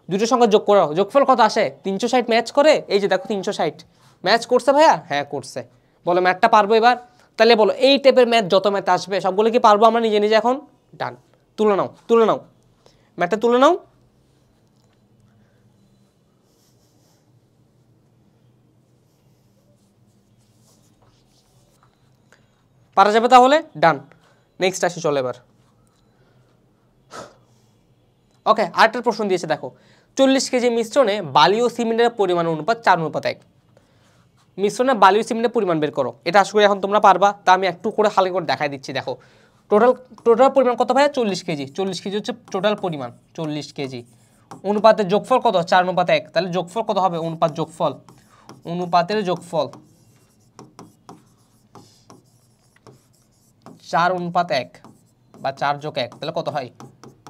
দুটো সংখ্যা যোগ করো, যোগফল কত আসে? 360 ম্যাচ করে, এই যে দেখো 360 ম্যাচ করছে ভাইয়া। হ্যাঁ করছে। বলো ম্যাথটা পারবো এবার? তাহলে বলো এই টাইপের ম্যাথ যত ম্যাথ আসবে সবগুলো কি পারবো আমরা নিজে নিজে এখন? ডান। তুলে নাও, তুলে নাও, ম্যাথটা তুলে নাও। পারা যাবে তাহলে? ডান। নেক্সট আসি চলো এবার। ওকে, আরেকটা প্রশ্ন দিয়েছে দেখো, 40 কেজি মিশ্রণে বালি ও সিমেন্টের পরিমাণ অনুপাত 4:1। মিশ্রণে বালি ও সিমেন্টের পরিমাণ বের করো। এটা আশা করি এখন তোমরা পারবা। তা আমি একটু করে হালকা করে দেখাই দিচ্ছি। দেখো টোটাল টোটাল পরিমাণ কত ভাইয়া? 40 কেজি। 40 কেজি হচ্ছে টোটাল পরিমাণ, 40 কেজি। অনুপাতের যোগফল কত? 4:1। তাহলে যোগফল কত হবে? অনুপাত যোগফল, অনুপাতের যোগফল 4:1 বা 4+1, তাহলে কত হয়?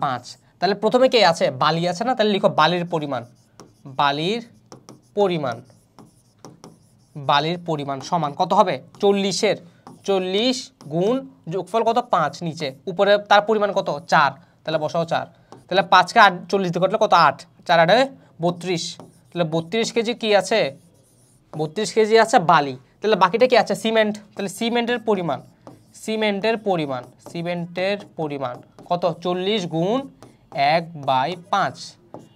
5। তাহলে প্রথমে কে আছে? বালি আছে না? তাহলে লিখো বালির পরিমাণ, বালির পরিমাণ, বালির পরিমাণ সমান কত হবে? 40 গুণ যোগফল কত? 5 নিচে, উপরে তার পরিমাণ কত? 4। তাহলে বসাও 4। তাহলে 5কে 40 দিয়ে কাটলে কত? 8, 4 8 32। তাহলে 32 কেজি কি আছে? 32 কেজি আছে বালি। তাহলে বাকিটা কি আছে? সিমেন্ট। তাহলে সিমেন্টের পরিমাণ, সিমেন্টের পরিমাণ, সিমেন্টের পরিমাণ কত? 40 গুণ 1/5।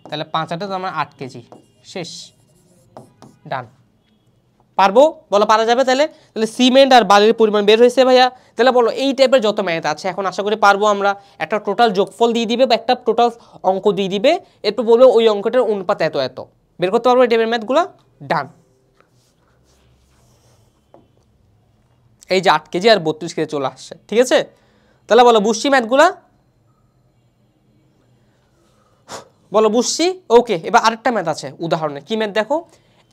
তাহলে 5 8 তো আমার 8 কেজি। শেষ। ডান। পারবো? বলো পারা যাবে? তাহলে তাহলে সিমেন্ট আর বালির পরিমাণ বের হয়েছে ভাইয়া। তাহলে বলো এই টাইপের যত ম্যাথ আছে এখন আশা করি পারবো আমরা। একটা টোটাল যোগফল দিয়ে দিবে বা একটা টোটাল অঙ্ক দিয়ে দিবে, এরপর বলবো ওই অঙ্কটার অনুপাত এত এত। বের করতে পারবো এই টাইপের ম্যাথগুলো? ডান। এই যে 8 কেজি আর 32 কেজি চলে আসছে, ঠিক আছে। তাহলে বলো বুঝছি ম্যাথগুলা? বলো বুঝছি। ওকে, এবার আরেকটা ম্যাথ আছে উদাহরণে। কি ম্যাথ দেখো,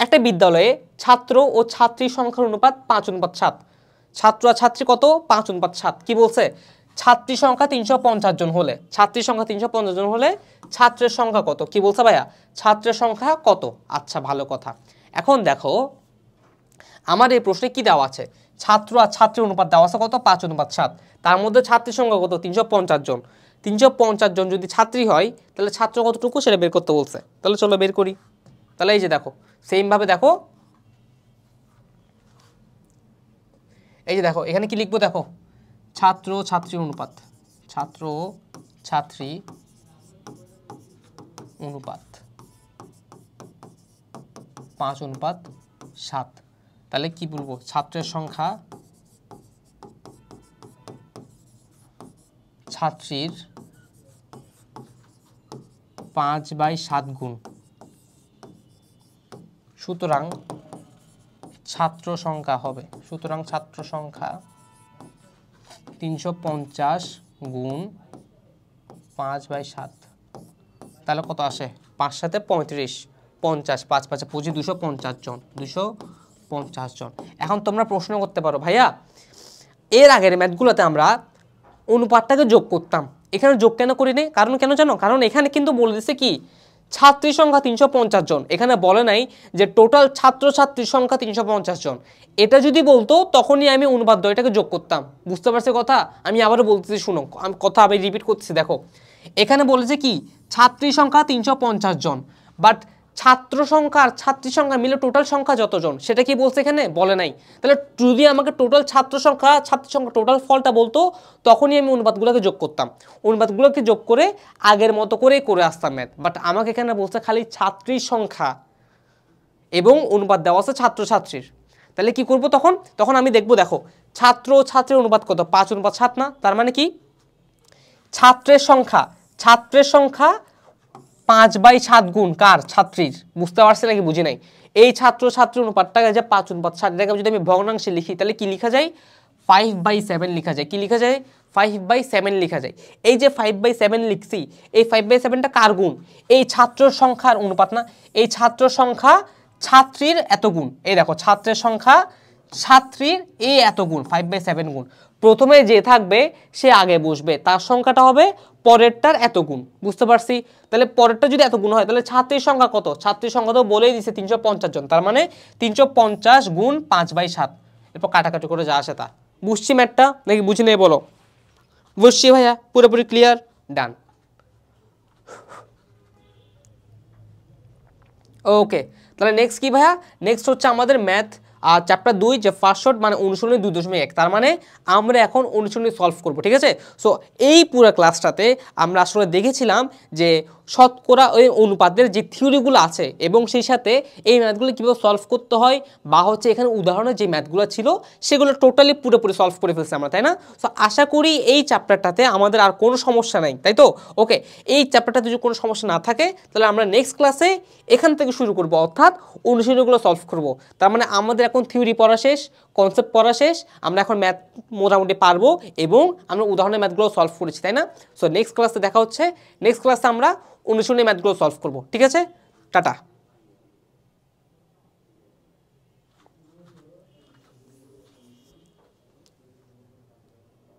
একটা বিদ্যালয়ে ছাত্র ও ছাত্রীর সংখ্যার অনুপাত 5:7। ছাত্র আর ছাত্রী কত? 5:7। কি বলছে? ছাত্রী সংখ্যা 350 জন হলে, ছাত্রীর সংখ্যা 350 জন হলে ছাত্রের সংখ্যা কত? কি বলছে ভাইয়া? ছাত্রের সংখ্যা কত? আচ্ছা ভালো কথা। এখন দেখো আমার এই প্রশ্নে কি দেওয়া আছে? ছাত্র আর ছাত্রীর অনুপাত দেওয়া আছে কত? 5:7। তার মধ্যে ছাত্রীর সংখ্যা কত? 350 জন। 350 জন যদি ছাত্রী হয় তাহলে ছাত্র কতটুকু সেটা বের করতে বলছে। তাহলে চলো বের করি। তাহলে এই যে দেখো সেমভাবে দেখো, এই যে দেখো এখানে কি লিখবো দেখো, ছাত্র ছাত্রী অনুপাত, ছাত্র ছাত্রী অনুপাত 5:7। তাহলে কি বলবো, ছাত্রের সংখ্যা ছাত্রীর 5/7 গুণ। সুতরাং ছাত্র সংখ্যা হবে, সুতরাং ছাত্র সংখ্যা 350 গুণ 5/7। তাহলে কত আসে, 5 সাথে 35, 50, 5 5 25, 250 জন, 250 জন। এখন তোমরা প্রশ্ন করতে পারো, ভাইয়া এর আগের ম্যাথগুলোতে আমরা অনুপাতটাকে যোগ করতাম, এখানে যোগ কেন করিনি? কারণ কেন জানো? কারণ এখানে কিন্তু বলে দিচ্ছে কি ছাত্রী সংখ্যা 350 জন, এখানে বলে নাই যে টোটাল ছাত্রছাত্রীর সংখ্যা 350 জন। এটা যদি বলতো তখনই আমি অনুপাত দ্বয়টাকে যোগ করতাম। বুঝতে পারছি কথা? আমি আবারও বলতেছি, শুনো, আমি কথা আমি রিপিট করতেছি। দেখো এখানে বলেছে কি ছাত্রী সংখ্যা 350 জন, বাট ছাত্র সংখ্যা আর ছাত্রী সংখ্যা মিলে টোটাল সংখ্যা যতজন সেটা কি বলছে? এখানে বলে নাই। তাহলে যদি আমাকে টোটাল ছাত্র সংখ্যা ছাত্রী সংখ্যা টোটাল ফলটা বলতো তখনই আমি অনুপাতগুলোকে যোগ করতাম, অনুপাতগুলোকে যোগ করে আগের মতো করেই করে আসতাম ম্যাথ। বাট আমাকে এখানে বলছে খালি ছাত্রীর সংখ্যা এবং অনুপাত দেওয়া আছে ছাত্রছাত্রীর। তাহলে কি করব তখন? তখন আমি দেখব, দেখো ছাত্র ছাত্রীর অনুপাত কত, 5:7 না? তার মানে কি ছাত্রের সংখ্যা 5/7 গুণ কার, ছাত্রীর। বুঝতে পারছি নাকি বুঝি নাই? এই ছাত্র ছাত্রী অনুপাতটাকে যে 5:7, এটাকে যদি আমি ভগ্নাংশে লিখি তাহলে কি লিখা যায়, 5/7 লিখা যায়। কি লিখা যায়? 5/7 লিখা যায়। এই যে 5/7 লিখছি, এই 5/7টা কার গুণ? এই ছাত্র সংখ্যার অনুপাত না, এই ছাত্র সংখ্যা ছাত্রীর এত গুণ। এই দেখো ছাত্রের সংখ্যা ছাত্রীর এই এত গুণ, 5/7 গুণ। প্রথমে যে থাকবে সে আগে বসবে, তার সংখ্যাটা হবে পরেরটার এত গুণ। বুঝতে পারছি? তাহলে পরেরটা যদি এত গুণ হয় তাহলে ছাত্রীর সংখ্যা কত? ছাত্রীর সংখ্যা তো বলেই দিছে 350 জন, তার মানে 350 গুণ 5/7। এরপর কাটাকাটি করে যা আসে তা। বুঝছি ম্যাথটা নাকি বুঝি নেই বলো? বুঝছি ভাইয়া, পুরোপুরি ক্লিয়ার, ডান। ওকে, তাহলে নেক্সট কি ভাইয়া? নেক্সট হচ্ছে আমাদের ম্যাথ চ্যাপ্টার 2, যে ফার্স্ট শর্ট মানে অনুশীলনী 2.1। তার মানে আমরা এখন অনুশীলনী সলভ করব, ঠিক আছে? সো এই পুরো ক্লাসটাতে আমরা আসলে দেখেছিলাম যে শতকরা ওই অনুপাতের যে থিওরিগুলো আছে এবং সেই সাথে এই ম্যাথগুলো কীভাবে সলভ করতে হয়, বা হচ্ছে এখানে উদাহরণের যে ম্যাথগুলো ছিল সেগুলো টোটালি পুরোপুরি সলভ করে ফেলছি আমরা, তাই না? সো আশা করি এই চ্যাপ্টারটাতে আমাদের আর কোনো সমস্যা নাই, তাই তো? ওকে, এই চ্যাপ্টারটাতে যদি কোনো সমস্যা না থাকে তাহলে আমরা নেক্সট ক্লাসে এখান থেকে শুরু করব, অর্থাৎ অনুশীলনীগুলো সলভ করব। তার মানে আমাদের এখন থিওরি পড়া শেষ, কনসেপ্ট পড়া শেষ, আমরা এখন ম্যাথ মোটামুটি পারবো এবং আমরা উদাহরণের ম্যাথগুলো সলভ করেছি, তাই না? সো নেক্সট ক্লাসে দেখা হচ্ছে, নেক্সট ক্লাসে আমরা অনুশীলনী ম্যাথগুলো সলভ করব, ঠিক আছে? টাটা।